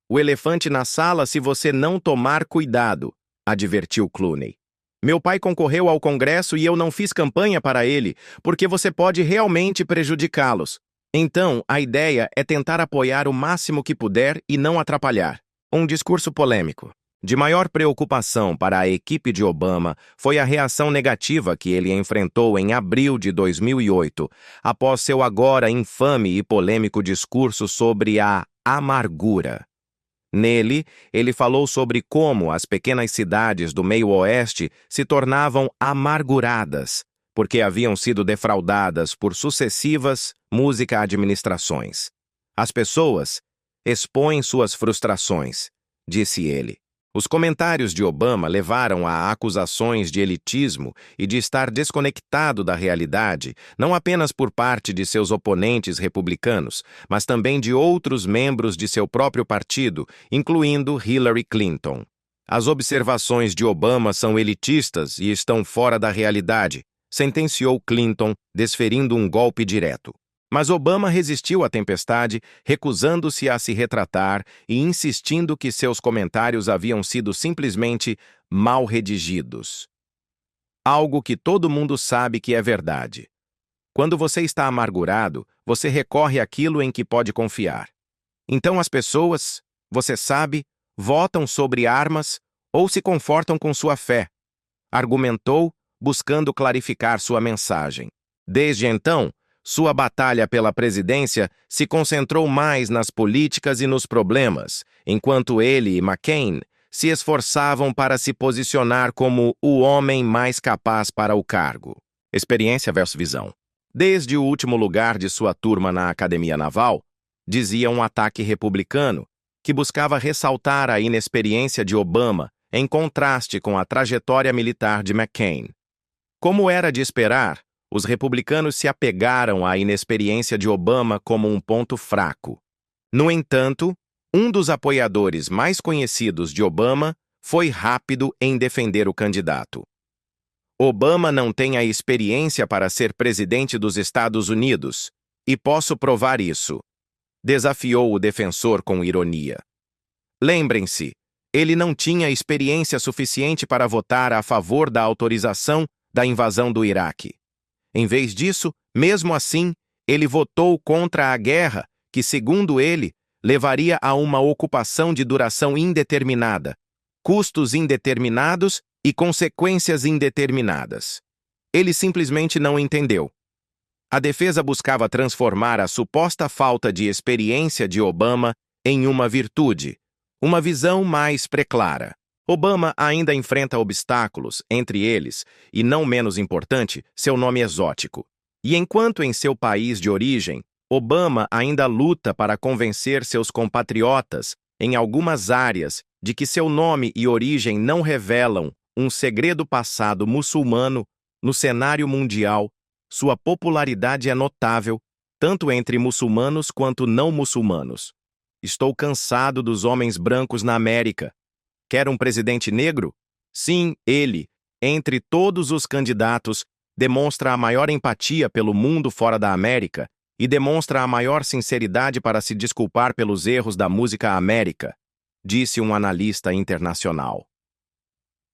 o elefante na sala se você não tomar cuidado", advertiu Clooney. "Meu pai concorreu ao Congresso e eu não fiz campanha para ele, porque você pode realmente prejudicá-los. Então, a ideia é tentar apoiar o máximo que puder e não atrapalhar." Um discurso polêmico. De maior preocupação para a equipe de Obama foi a reação negativa que ele enfrentou em abril de 2008, após seu agora infame e polêmico discurso sobre a amargura. Nele, ele falou sobre como as pequenas cidades do meio-oeste se tornavam amarguradas, porque haviam sido defraudadas por sucessivas música-administrações. "As pessoas expõem suas frustrações", disse ele. Os comentários de Obama levaram a acusações de elitismo e de estar desconectado da realidade, não apenas por parte de seus oponentes republicanos, mas também de outros membros de seu próprio partido, incluindo Hillary Clinton. "As observações de Obama são elitistas e estão fora da realidade", sentenciou Clinton, desferindo um golpe direto. Mas Obama resistiu à tempestade, recusando-se a se retratar e insistindo que seus comentários haviam sido simplesmente mal redigidos. Algo que todo mundo sabe que é verdade. Quando você está amargurado, você recorre àquilo em que pode confiar. Então as pessoas, você sabe, votam sobre armas ou se confortam com sua fé, argumentou, buscando clarificar sua mensagem. Desde então, sua batalha pela presidência se concentrou mais nas políticas e nos problemas, enquanto ele e McCain se esforçavam para se posicionar como o homem mais capaz para o cargo. Experiência versus visão. Desde o último lugar de sua turma na Academia Naval, dizia um ataque republicano, que buscava ressaltar a inexperiência de Obama em contraste com a trajetória militar de McCain. Como era de esperar, os republicanos se apegaram à inexperiência de Obama como um ponto fraco. No entanto, um dos apoiadores mais conhecidos de Obama foi rápido em defender o candidato. "Obama não tem a experiência para ser presidente dos Estados Unidos, e posso provar isso", desafiou o defensor com ironia. Lembrem-se, ele não tinha experiência suficiente para votar a favor da autorização da invasão do Iraque. Em vez disso, mesmo assim, ele votou contra a guerra, que, segundo ele, levaria a uma ocupação de duração indeterminada, custos indeterminados e consequências indeterminadas. Ele simplesmente não entendeu. A defesa buscava transformar a suposta falta de experiência de Obama em uma virtude, uma visão mais preclara. Obama ainda enfrenta obstáculos, entre eles, e não menos importante, seu nome exótico. E enquanto em seu país de origem, Obama ainda luta para convencer seus compatriotas, em algumas áreas, de que seu nome e origem não revelam um segredo passado muçulmano, no cenário mundial, sua popularidade é notável, tanto entre muçulmanos quanto não muçulmanos. Estou cansado dos homens brancos na América. Quer um presidente negro? Sim, ele, entre todos os candidatos, demonstra a maior empatia pelo mundo fora da América e demonstra a maior sinceridade para se desculpar pelos erros da música América, disse um analista internacional.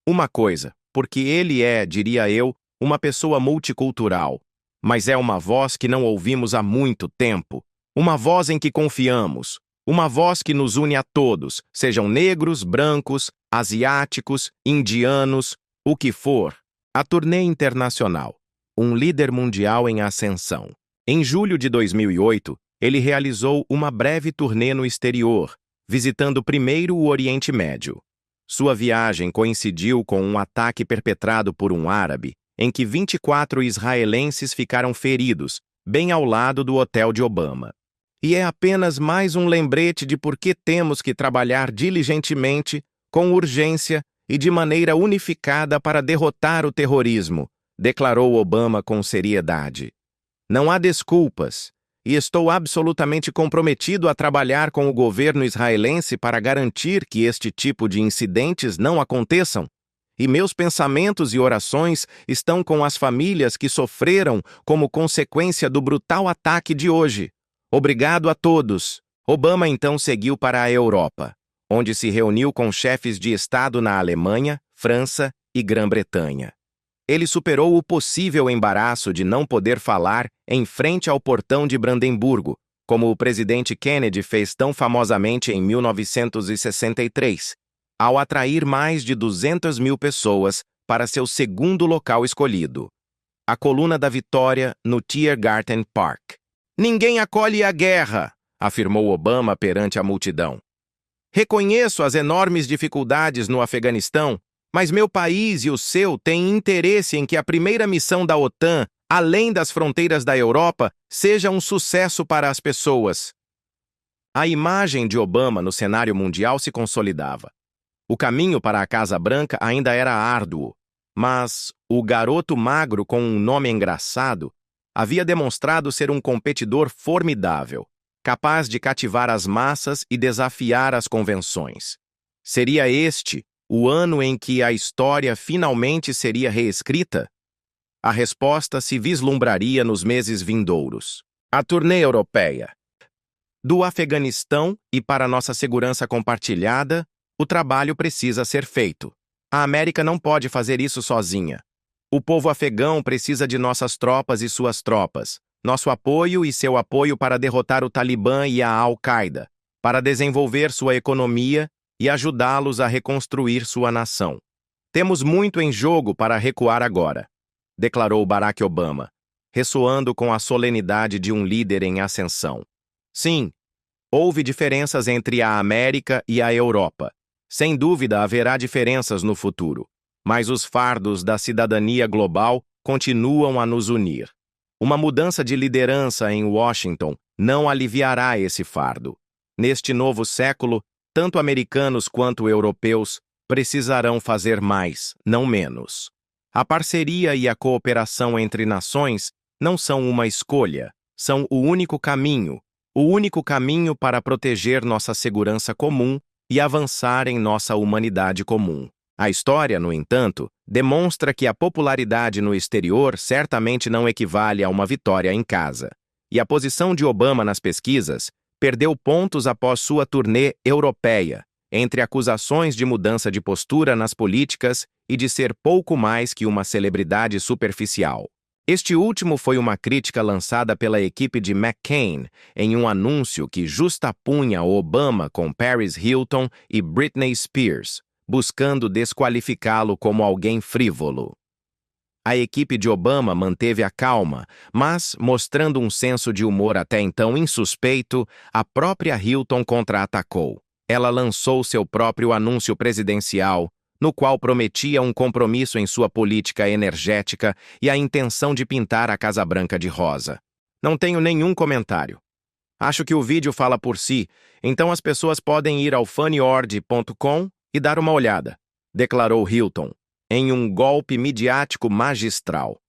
Uma coisa, porque ele é, diria eu, uma pessoa multicultural, mas é uma voz que não ouvimos há muito tempo, uma voz em que confiamos, uma voz que nos une a todos, sejam negros, brancos, asiáticos, indianos, o que for. A turnê internacional, um líder mundial em ascensão. Em julho de 2008, ele realizou uma breve turnê no exterior, visitando primeiro o Oriente Médio. Sua viagem coincidiu com um ataque perpetrado por um árabe, em que 24 israelenses ficaram feridos, bem ao lado do hotel de Obama. E é apenas mais um lembrete de por que temos que trabalhar diligentemente, com urgência e de maneira unificada para derrotar o terrorismo, declarou Obama com seriedade. Não há desculpas, e estou absolutamente comprometido a trabalhar com o governo israelense para garantir que este tipo de incidentes não aconteçam. E meus pensamentos e orações estão com as famílias que sofreram como consequência do brutal ataque de hoje. Obrigado a todos. Obama então seguiu para a Europa, onde se reuniu com chefes de Estado na Alemanha, França e Grã-Bretanha. Ele superou o possível embaraço de não poder falar em frente ao portão de Brandemburgo, como o presidente Kennedy fez tão famosamente em 1963, ao atrair mais de 200 mil pessoas para seu segundo local escolhido, a Coluna da Vitória, no Tiergarten Park. Ninguém acolhe a guerra, afirmou Obama perante a multidão. Reconheço as enormes dificuldades no Afeganistão, mas meu país e o seu têm interesse em que a primeira missão da OTAN, além das fronteiras da Europa, seja um sucesso para as pessoas. A imagem de Obama no cenário mundial se consolidava. O caminho para a Casa Branca ainda era árduo, mas o garoto magro com um nome engraçado havia demonstrado ser um competidor formidável, capaz de cativar as massas e desafiar as convenções. Seria este o ano em que a história finalmente seria reescrita? A resposta se vislumbraria nos meses vindouros. A turnê europeia. Do Afeganistão e para nossa segurança compartilhada, o trabalho precisa ser feito. A América não pode fazer isso sozinha. O povo afegão precisa de nossas tropas e suas tropas, nosso apoio e seu apoio para derrotar o Talibã e a Al-Qaeda, para desenvolver sua economia e ajudá-los a reconstruir sua nação. Temos muito em jogo para recuar agora, declarou Barack Obama, ressoando com a solenidade de um líder em ascensão. Sim, houve diferenças entre a América e a Europa. Sem dúvida haverá diferenças no futuro, mas os fardos da cidadania global continuam a nos unir. Uma mudança de liderança em Washington não aliviará esse fardo. Neste novo século, tanto americanos quanto europeus precisarão fazer mais, não menos. A parceria e a cooperação entre nações não são uma escolha, são o único caminho para proteger nossa segurança comum e avançar em nossa humanidade comum. A história, no entanto, demonstra que a popularidade no exterior certamente não equivale a uma vitória em casa. E a posição de Obama nas pesquisas perdeu pontos após sua turnê europeia, entre acusações de mudança de postura nas políticas e de ser pouco mais que uma celebridade superficial. Este último foi uma crítica lançada pela equipe de McCain em um anúncio que justapunha Obama com Paris Hilton e Britney Spears, buscando desqualificá-lo como alguém frívolo. A equipe de Obama manteve a calma, mas, mostrando um senso de humor até então insuspeito, a própria Hilton contra-atacou. Ela lançou seu próprio anúncio presidencial, no qual prometia um compromisso em sua política energética e a intenção de pintar a Casa Branca de rosa. Não tenho nenhum comentário. Acho que o vídeo fala por si, então as pessoas podem ir ao funnyord.com e dar uma olhada, declarou Hilton, em um golpe midiático magistral.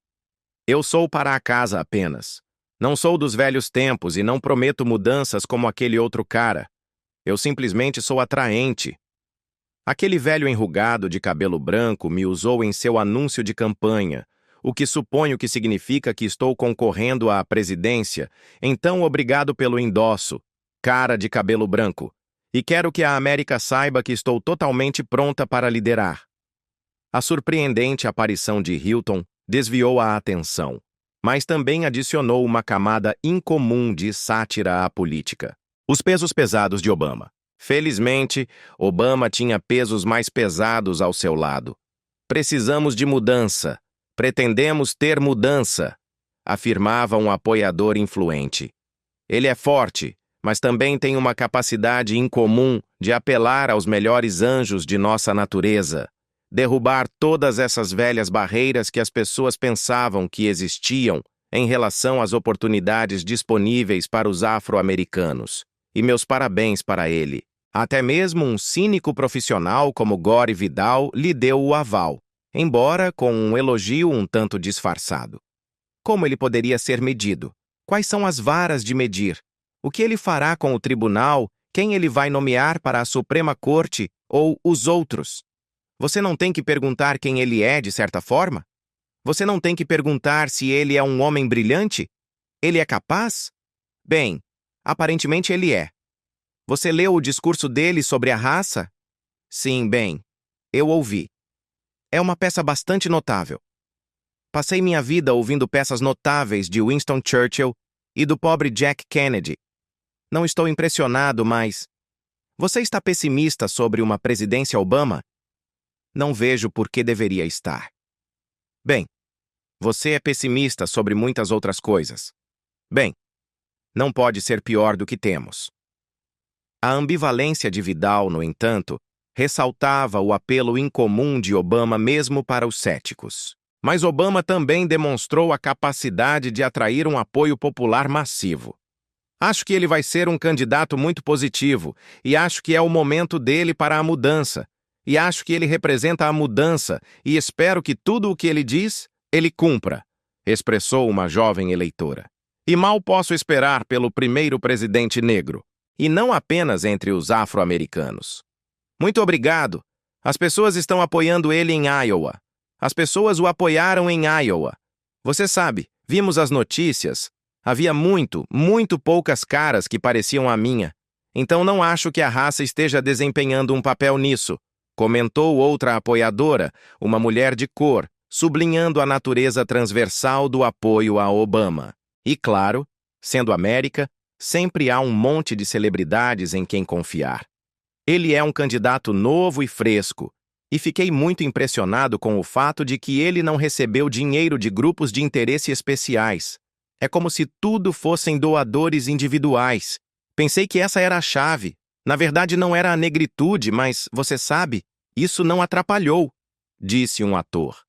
Eu sou para a casa apenas. Não sou dos velhos tempos e não prometo mudanças como aquele outro cara. Eu simplesmente sou atraente. Aquele velho enrugado de cabelo branco me usou em seu anúncio de campanha, o que suponho que significa que estou concorrendo à presidência, então obrigado pelo endosso, cara de cabelo branco, e quero que a América saiba que estou totalmente pronta para liderar. A surpreendente aparição de Hilton desviou a atenção, mas também adicionou uma camada incomum de sátira à política. Os pesos pesados de Obama. Felizmente, Obama tinha pesos mais pesados ao seu lado. Precisamos de mudança. Pretendemos ter mudança, afirmava um apoiador influente. Ele é forte, mas também tem uma capacidade incomum de apelar aos melhores anjos de nossa natureza, derrubar todas essas velhas barreiras que as pessoas pensavam que existiam em relação às oportunidades disponíveis para os afro-americanos. E meus parabéns para ele. Até mesmo um cínico profissional como Gore Vidal lhe deu o aval, embora com um elogio um tanto disfarçado. Como ele poderia ser medido? Quais são as varas de medir? O que ele fará com o tribunal? Quem ele vai nomear para a Suprema Corte ou os outros? Você não tem que perguntar quem ele é, de certa forma? Você não tem que perguntar se ele é um homem brilhante? Ele é capaz? Bem, aparentemente ele é. Você leu o discurso dele sobre a raça? Sim, bem, eu ouvi. É uma peça bastante notável. Passei minha vida ouvindo peças notáveis de Winston Churchill e do pobre Jack Kennedy. Não estou impressionado, mas... Você está pessimista sobre uma presidência Obama? Não vejo por que deveria estar. Bem, você é pessimista sobre muitas outras coisas. Bem, não pode ser pior do que temos. A ambivalência de Vidal, no entanto, ressaltava o apelo incomum de Obama mesmo para os céticos. Mas Obama também demonstrou a capacidade de atrair um apoio popular massivo. Acho que ele vai ser um candidato muito positivo, e acho que é o momento dele para a mudança. E acho que ele representa a mudança, e espero que tudo o que ele diz, ele cumpra, expressou uma jovem eleitora. E mal posso esperar pelo primeiro presidente negro, e não apenas entre os afro-americanos. Muito obrigado. As pessoas estão apoiando ele em Iowa. As pessoas o apoiaram em Iowa. Você sabe, vimos as notícias. Havia muito poucas caras que pareciam a minha. Então não acho que a raça esteja desempenhando um papel nisso, comentou outra apoiadora, uma mulher de cor, sublinhando a natureza transversal do apoio a Obama. E claro, sendo América, sempre há um monte de celebridades em quem confiar. Ele é um candidato novo e fresco, e fiquei muito impressionado com o fato de que ele não recebeu dinheiro de grupos de interesse especiais. É como se tudo fossem doadores individuais. Pensei que essa era a chave. Na verdade, não era a negritude, mas, você sabe, isso não atrapalhou, disse um ator.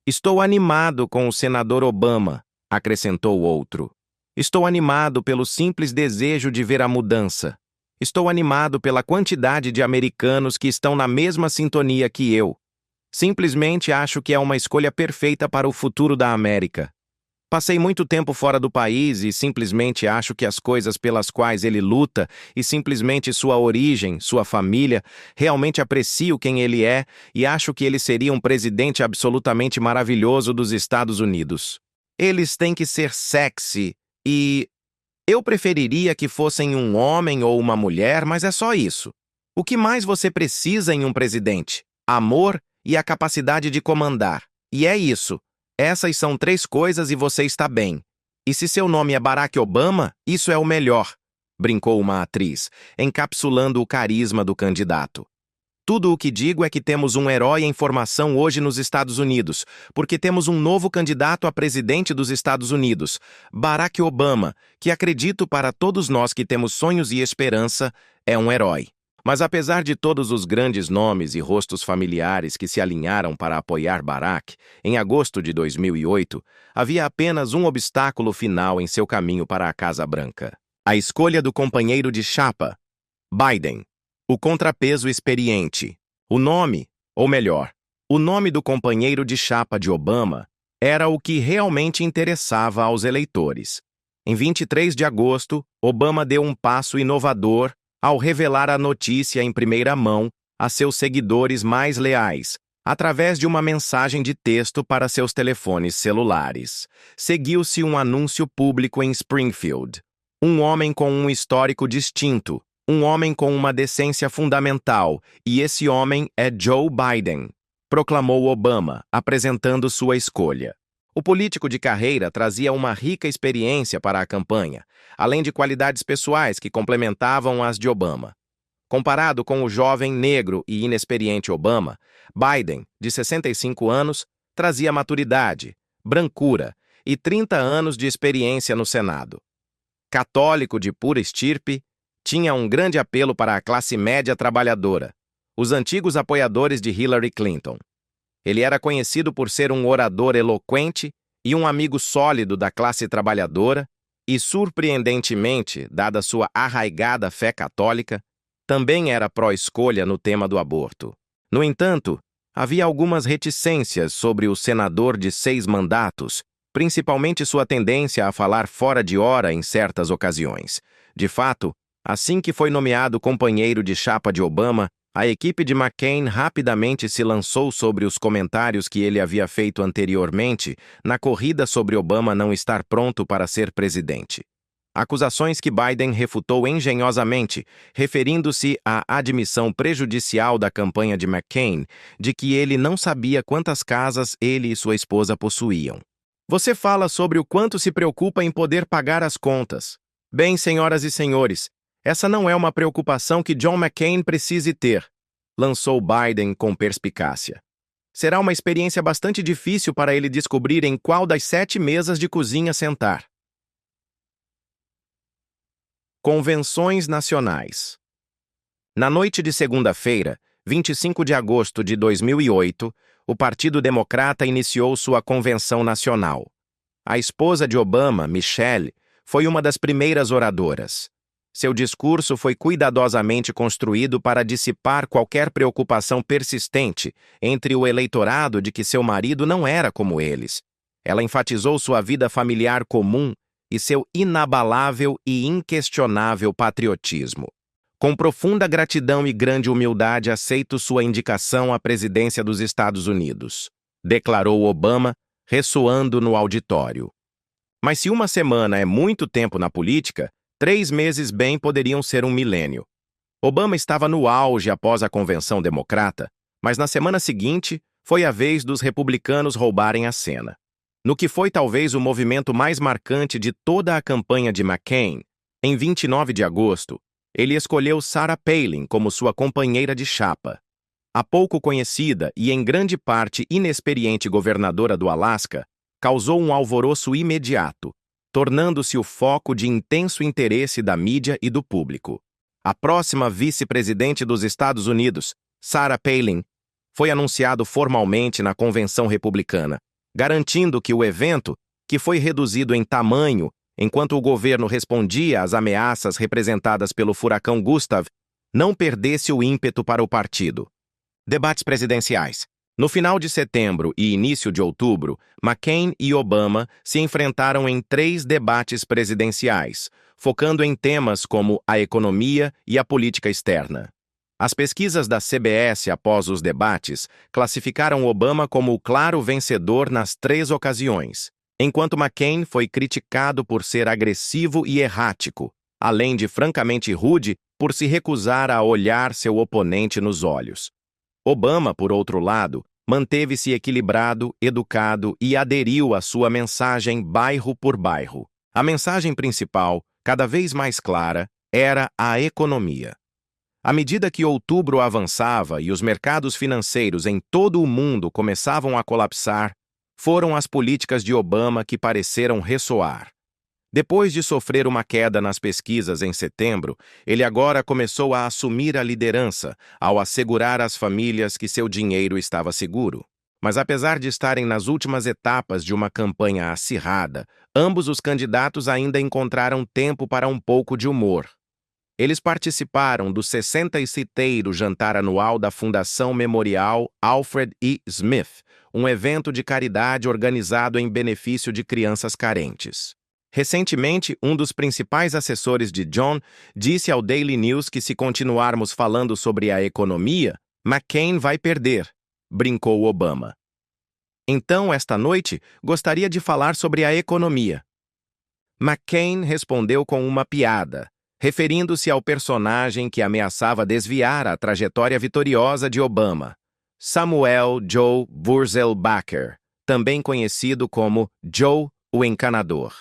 Estou animado com o senador Obama, acrescentou outro. Estou animado pelo simples desejo de ver a mudança. Estou animado pela quantidade de americanos que estão na mesma sintonia que eu. Simplesmente acho que é uma escolha perfeita para o futuro da América. Passei muito tempo fora do país e simplesmente acho que as coisas pelas quais ele luta e simplesmente sua origem, sua família, realmente aprecio quem ele é e acho que ele seria um presidente absolutamente maravilhoso dos Estados Unidos. Eles têm que ser sexy e... Eu preferiria que fossem um homem ou uma mulher, mas é só isso. O que mais você precisa em um presidente? Amor e a capacidade de comandar. E é isso. Essas são 3 coisas e você está bem. E se seu nome é Barack Obama, isso é o melhor, brincou uma atriz, encapsulando o carisma do candidato. Tudo o que digo é que temos um herói em formação hoje nos Estados Unidos, porque temos um novo candidato a presidente dos Estados Unidos, Barack Obama, que acredito para todos nós que temos sonhos e esperança, é um herói. Mas apesar de todos os grandes nomes e rostos familiares que se alinharam para apoiar Barack, em agosto de 2008, havia apenas um obstáculo final em seu caminho para a Casa Branca. A escolha do companheiro de chapa, Biden. O contrapeso experiente. O nome, ou melhor, o nome do companheiro de chapa de Obama era o que realmente interessava aos eleitores. Em 23 de agosto, Obama deu um passo inovador ao revelar a notícia em primeira mão a seus seguidores mais leais, através de uma mensagem de texto para seus telefones celulares. Seguiu-se um anúncio público em Springfield. Um homem com um histórico distinto, um homem com uma decência fundamental, e esse homem é Joe Biden, proclamou Obama, apresentando sua escolha. O político de carreira trazia uma rica experiência para a campanha, além de qualidades pessoais que complementavam as de Obama. Comparado com o jovem, negro e inexperiente Obama, Biden, de 65 anos, trazia maturidade, brancura e 30 anos de experiência no Senado. Católico de pura estirpe, tinha um grande apelo para a classe média trabalhadora, os antigos apoiadores de Hillary Clinton. Ele era conhecido por ser um orador eloquente e um amigo sólido da classe trabalhadora e, surpreendentemente, dada sua arraigada fé católica, também era pró-escolha no tema do aborto. No entanto, havia algumas reticências sobre o senador de 6 mandatos, principalmente sua tendência a falar fora de hora em certas ocasiões. De fato, assim que foi nomeado companheiro de chapa de Obama, a equipe de McCain rapidamente se lançou sobre os comentários que ele havia feito anteriormente na corrida sobre Obama não estar pronto para ser presidente. Acusações que Biden refutou engenhosamente, referindo-se à admissão prejudicial da campanha de McCain de que ele não sabia quantas casas ele e sua esposa possuíam. Você fala sobre o quanto se preocupa em poder pagar as contas. Bem, senhoras e senhores, essa não é uma preocupação que John McCain precise ter, lançou Biden com perspicácia. Será uma experiência bastante difícil para ele descobrir em qual das 7 mesas de cozinha sentar. Convenções nacionais. Na noite de segunda-feira, 25 de agosto de 2008, o Partido Democrata iniciou sua convenção nacional. A esposa de Obama, Michelle, foi uma das primeiras oradoras. Seu discurso foi cuidadosamente construído para dissipar qualquer preocupação persistente entre o eleitorado de que seu marido não era como eles. Ela enfatizou sua vida familiar comum e seu inabalável e inquestionável patriotismo. Com profunda gratidão e grande humildade aceito sua indicação à presidência dos Estados Unidos, declarou Obama, ressoando no auditório. Mas se uma semana é muito tempo na política, 3 meses bem poderiam ser um milênio. Obama estava no auge após a convenção democrata, mas na semana seguinte foi a vez dos republicanos roubarem a cena. No que foi talvez o movimento mais marcante de toda a campanha de McCain, em 29 de agosto, ele escolheu Sarah Palin como sua companheira de chapa. A pouco conhecida e em grande parte inexperiente governadora do Alasca causou um alvoroço imediato, tornando-se o foco de intenso interesse da mídia e do público. A próxima vice-presidente dos Estados Unidos, Sarah Palin, foi anunciado formalmente na convenção republicana, garantindo que o evento, que foi reduzido em tamanho enquanto o governo respondia às ameaças representadas pelo furacão Gustav, não perdesse o ímpeto para o partido. Debates presidenciais. No final de setembro e início de outubro, McCain e Obama se enfrentaram em 3 debates presidenciais, focando em temas como a economia e a política externa. As pesquisas da CBS após os debates classificaram Obama como o claro vencedor nas 3 ocasiões, enquanto McCain foi criticado por ser agressivo e errático, além de francamente rude por se recusar a olhar seu oponente nos olhos. Obama, por outro lado, manteve-se equilibrado, educado e aderiu à sua mensagem bairro por bairro. A mensagem principal, cada vez mais clara, era a economia. À medida que outubro avançava e os mercados financeiros em todo o mundo começavam a colapsar, foram as políticas de Obama que pareceram ressoar. Depois de sofrer uma queda nas pesquisas em setembro, ele agora começou a assumir a liderança ao assegurar às famílias que seu dinheiro estava seguro. Mas apesar de estarem nas últimas etapas de uma campanha acirrada, ambos os candidatos ainda encontraram tempo para um pouco de humor. Eles participaram do 60º jantar anual da Fundação Memorial Alfred E. Smith, um evento de caridade organizado em benefício de crianças carentes. Recentemente, um dos principais assessores de John disse ao Daily News que se continuarmos falando sobre a economia, McCain vai perder, brincou Obama. Então, esta noite, gostaria de falar sobre a economia. McCain respondeu com uma piada, referindo-se ao personagem que ameaçava desviar a trajetória vitoriosa de Obama, Samuel Joe Wurzelbacher, também conhecido como Joe, o Encanador.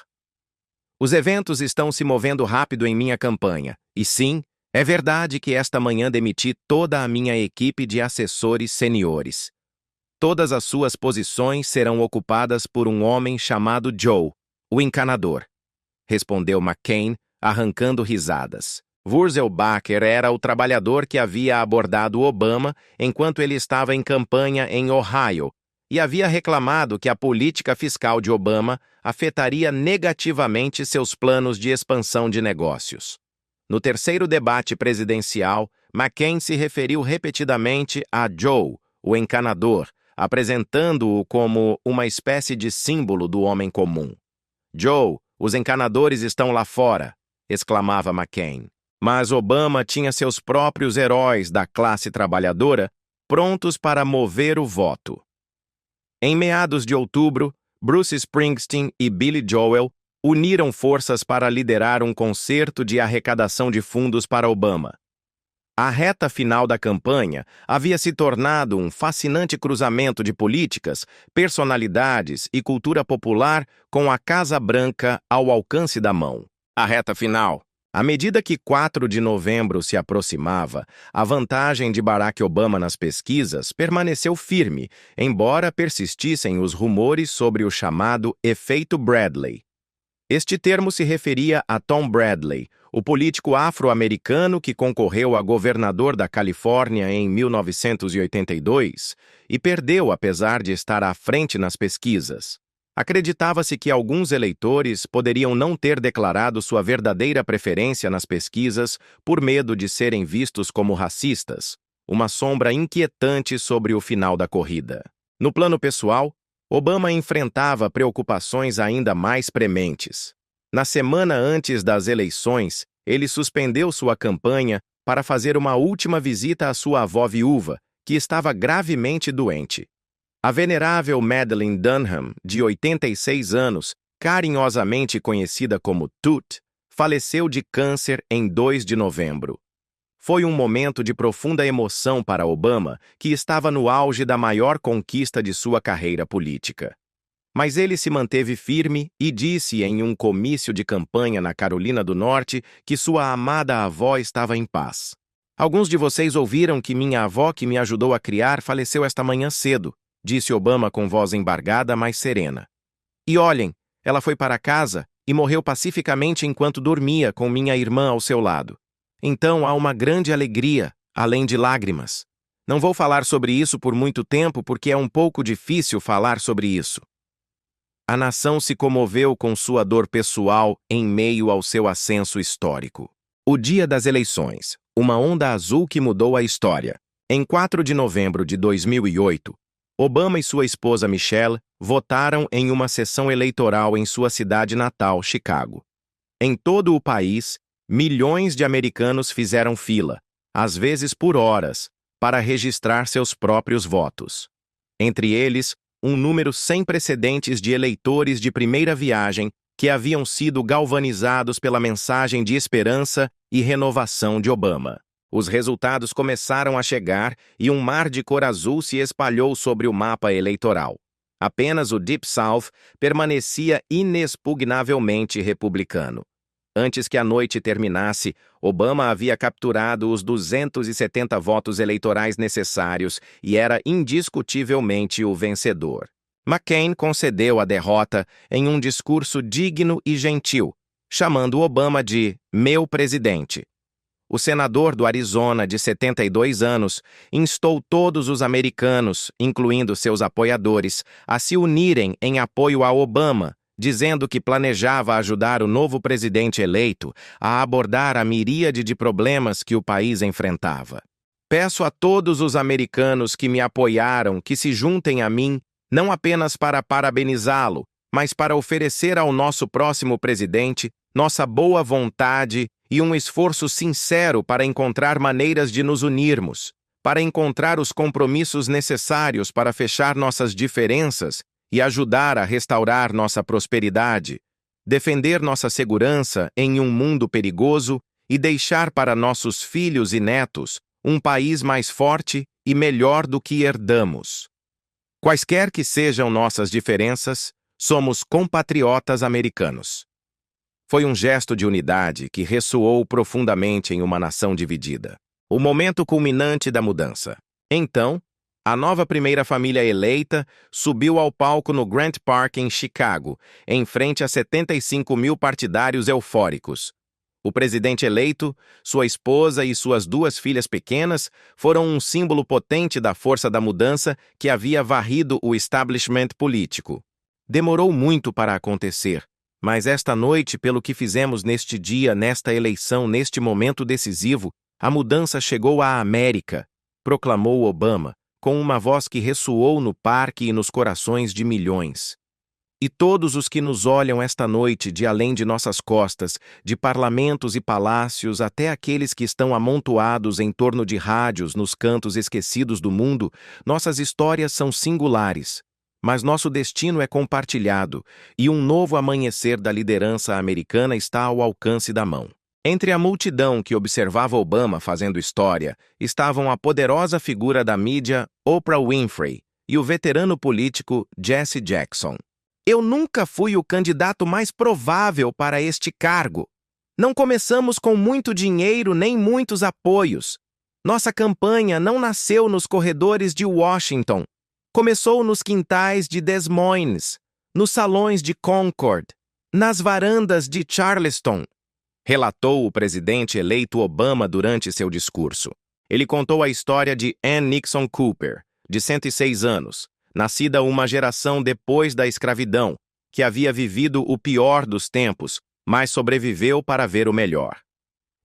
Os eventos estão se movendo rápido em minha campanha, e sim, é verdade que esta manhã demiti toda a minha equipe de assessores seniores. Todas as suas posições serão ocupadas por um homem chamado Joe, o Encanador, respondeu McCain, arrancando risadas. Wurzelbacher era o trabalhador que havia abordado Obama enquanto ele estava em campanha em Ohio e havia reclamado que a política fiscal de Obama afetaria negativamente seus planos de expansão de negócios. No terceiro debate presidencial, McCain se referiu repetidamente a Joe, o Encanador, apresentando-o como uma espécie de símbolo do homem comum. Joe, os encanadores estão lá fora, exclamava McCain. Mas Obama tinha seus próprios heróis da classe trabalhadora prontos para mover o voto. Em meados de outubro, Bruce Springsteen e Billy Joel uniram forças para liderar um concerto de arrecadação de fundos para Obama. A reta final da campanha havia se tornado um fascinante cruzamento de políticas, personalidades e cultura popular com a Casa Branca ao alcance da mão. A reta final. À medida que 4 de novembro se aproximava, a vantagem de Barack Obama nas pesquisas permaneceu firme, embora persistissem os rumores sobre o chamado efeito Bradley. Este termo se referia a Tom Bradley, o político afro-americano que concorreu a governador da Califórnia em 1982 e perdeu apesar de estar à frente nas pesquisas. Acreditava-se que alguns eleitores poderiam não ter declarado sua verdadeira preferência nas pesquisas por medo de serem vistos como racistas, uma sombra inquietante sobre o final da corrida. No plano pessoal, Obama enfrentava preocupações ainda mais prementes. Na semana antes das eleições, ele suspendeu sua campanha para fazer uma última visita à sua avó viúva, que estava gravemente doente. A venerável Madeleine Dunham, de 86 anos, carinhosamente conhecida como Tut, faleceu de câncer em 2 de novembro. Foi um momento de profunda emoção para Obama, que estava no auge da maior conquista de sua carreira política. Mas ele se manteve firme e disse em um comício de campanha na Carolina do Norte que sua amada avó estava em paz. Alguns de vocês ouviram que minha avó, que me ajudou a criar, faleceu esta manhã cedo, disse Obama com voz embargada, mas serena. E olhem, ela foi para casa e morreu pacificamente enquanto dormia com minha irmã ao seu lado. Então há uma grande alegria, além de lágrimas. Não vou falar sobre isso por muito tempo porque é um pouco difícil falar sobre isso. A nação se comoveu com sua dor pessoal em meio ao seu ascenso histórico. O dia das eleições, uma onda azul que mudou a história. Em 4 de novembro de 2008, Obama e sua esposa Michelle votaram em uma sessão eleitoral em sua cidade natal, Chicago. Em todo o país, milhões de americanos fizeram fila, às vezes por horas, para registrar seus próprios votos. Entre eles, um número sem precedentes de eleitores de primeira viagem que haviam sido galvanizados pela mensagem de esperança e renovação de Obama. Os resultados começaram a chegar e um mar de cor azul se espalhou sobre o mapa eleitoral. Apenas o Deep South permanecia inexpugnavelmente republicano. Antes que a noite terminasse, Obama havia capturado os 270 votos eleitorais necessários e era indiscutivelmente o vencedor. McCain concedeu a derrota em um discurso digno e gentil, chamando Obama de "meu presidente". O senador do Arizona, de 72 anos, instou todos os americanos, incluindo seus apoiadores, a se unirem em apoio a Obama, dizendo que planejava ajudar o novo presidente eleito a abordar a miríade de problemas que o país enfrentava. Peço a todos os americanos que me apoiaram que se juntem a mim, não apenas para parabenizá-lo, mas para oferecer ao nosso próximo presidente nossa boa vontade e um esforço sincero para encontrar maneiras de nos unirmos, para encontrar os compromissos necessários para fechar nossas diferenças e ajudar a restaurar nossa prosperidade, defender nossa segurança em um mundo perigoso e deixar para nossos filhos e netos um país mais forte e melhor do que herdamos. Quaisquer que sejam nossas diferenças, somos compatriotas americanos. Foi um gesto de unidade que ressoou profundamente em uma nação dividida. O momento culminante da mudança. Então, a nova primeira família eleita subiu ao palco no Grant Park, em Chicago, em frente a 75 mil partidários eufóricos. O presidente eleito, sua esposa e suas duas filhas pequenas foram um símbolo potente da força da mudança que havia varrido o establishment político. Demorou muito para acontecer, mas esta noite, pelo que fizemos neste dia, nesta eleição, neste momento decisivo, a mudança chegou à América, proclamou Obama, com uma voz que ressoou no parque e nos corações de milhões. E todos os que nos olham esta noite, de além de nossas costas, de parlamentos e palácios até aqueles que estão amontoados em torno de rádios nos cantos esquecidos do mundo, nossas histórias são singulares. Mas nosso destino é compartilhado, e um novo amanhecer da liderança americana está ao alcance da mão. Entre a multidão que observava Obama fazendo história, estavam a poderosa figura da mídia Oprah Winfrey e o veterano político Jesse Jackson. Eu nunca fui o candidato mais provável para este cargo. Não começamos com muito dinheiro nem muitos apoios. Nossa campanha não nasceu nos corredores de Washington. Começou nos quintais de Des Moines, nos salões de Concord, nas varandas de Charleston, relatou o presidente eleito Obama durante seu discurso. Ele contou a história de Ann Nixon Cooper, de 106 anos, nascida uma geração depois da escravidão, que havia vivido o pior dos tempos, mas sobreviveu para ver o melhor.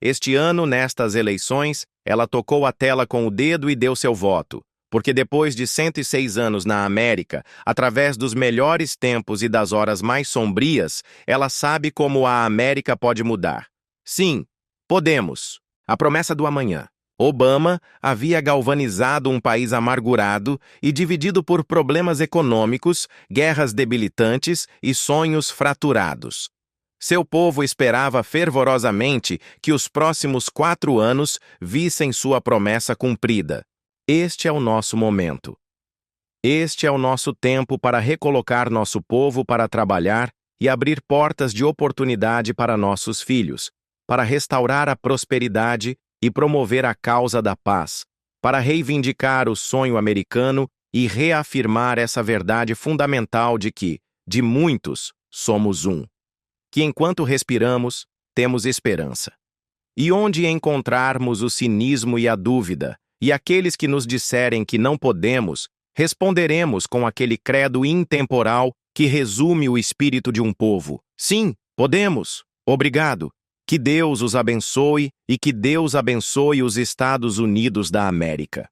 Este ano, nestas eleições, ela tocou a tela com o dedo e deu seu voto, porque depois de 106 anos na América, através dos melhores tempos e das horas mais sombrias, ela sabe como a América pode mudar. Sim, podemos. A promessa do amanhã. Obama havia galvanizado um país amargurado e dividido por problemas econômicos, guerras debilitantes e sonhos fraturados. Seu povo esperava fervorosamente que os próximos 4 anos vissem sua promessa cumprida. Este é o nosso momento. Este é o nosso tempo para recolocar nosso povo para trabalhar e abrir portas de oportunidade para nossos filhos, para restaurar a prosperidade e promover a causa da paz, para reivindicar o sonho americano e reafirmar essa verdade fundamental de que, de muitos, somos um. Que enquanto respiramos, temos esperança. E onde encontrarmos o cinismo e a dúvida, e aqueles que nos disserem que não podemos, responderemos com aquele credo intemporal que resume o espírito de um povo. Sim, podemos. Obrigado. Que Deus os abençoe e que Deus abençoe os Estados Unidos da América.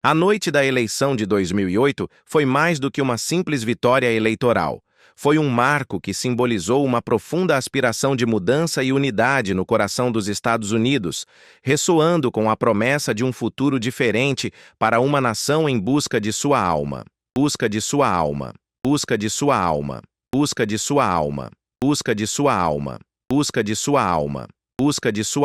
A noite da eleição de 2008 foi mais do que uma simples vitória eleitoral. Foi um marco que simbolizou uma profunda aspiração de mudança e unidade no coração dos Estados Unidos, ressoando com a promessa de um futuro diferente para uma nação em busca de sua alma. Busca de sua alma. Busca de sua alma. Busca de sua alma. Busca de sua alma. Busca de sua alma. Busca de sua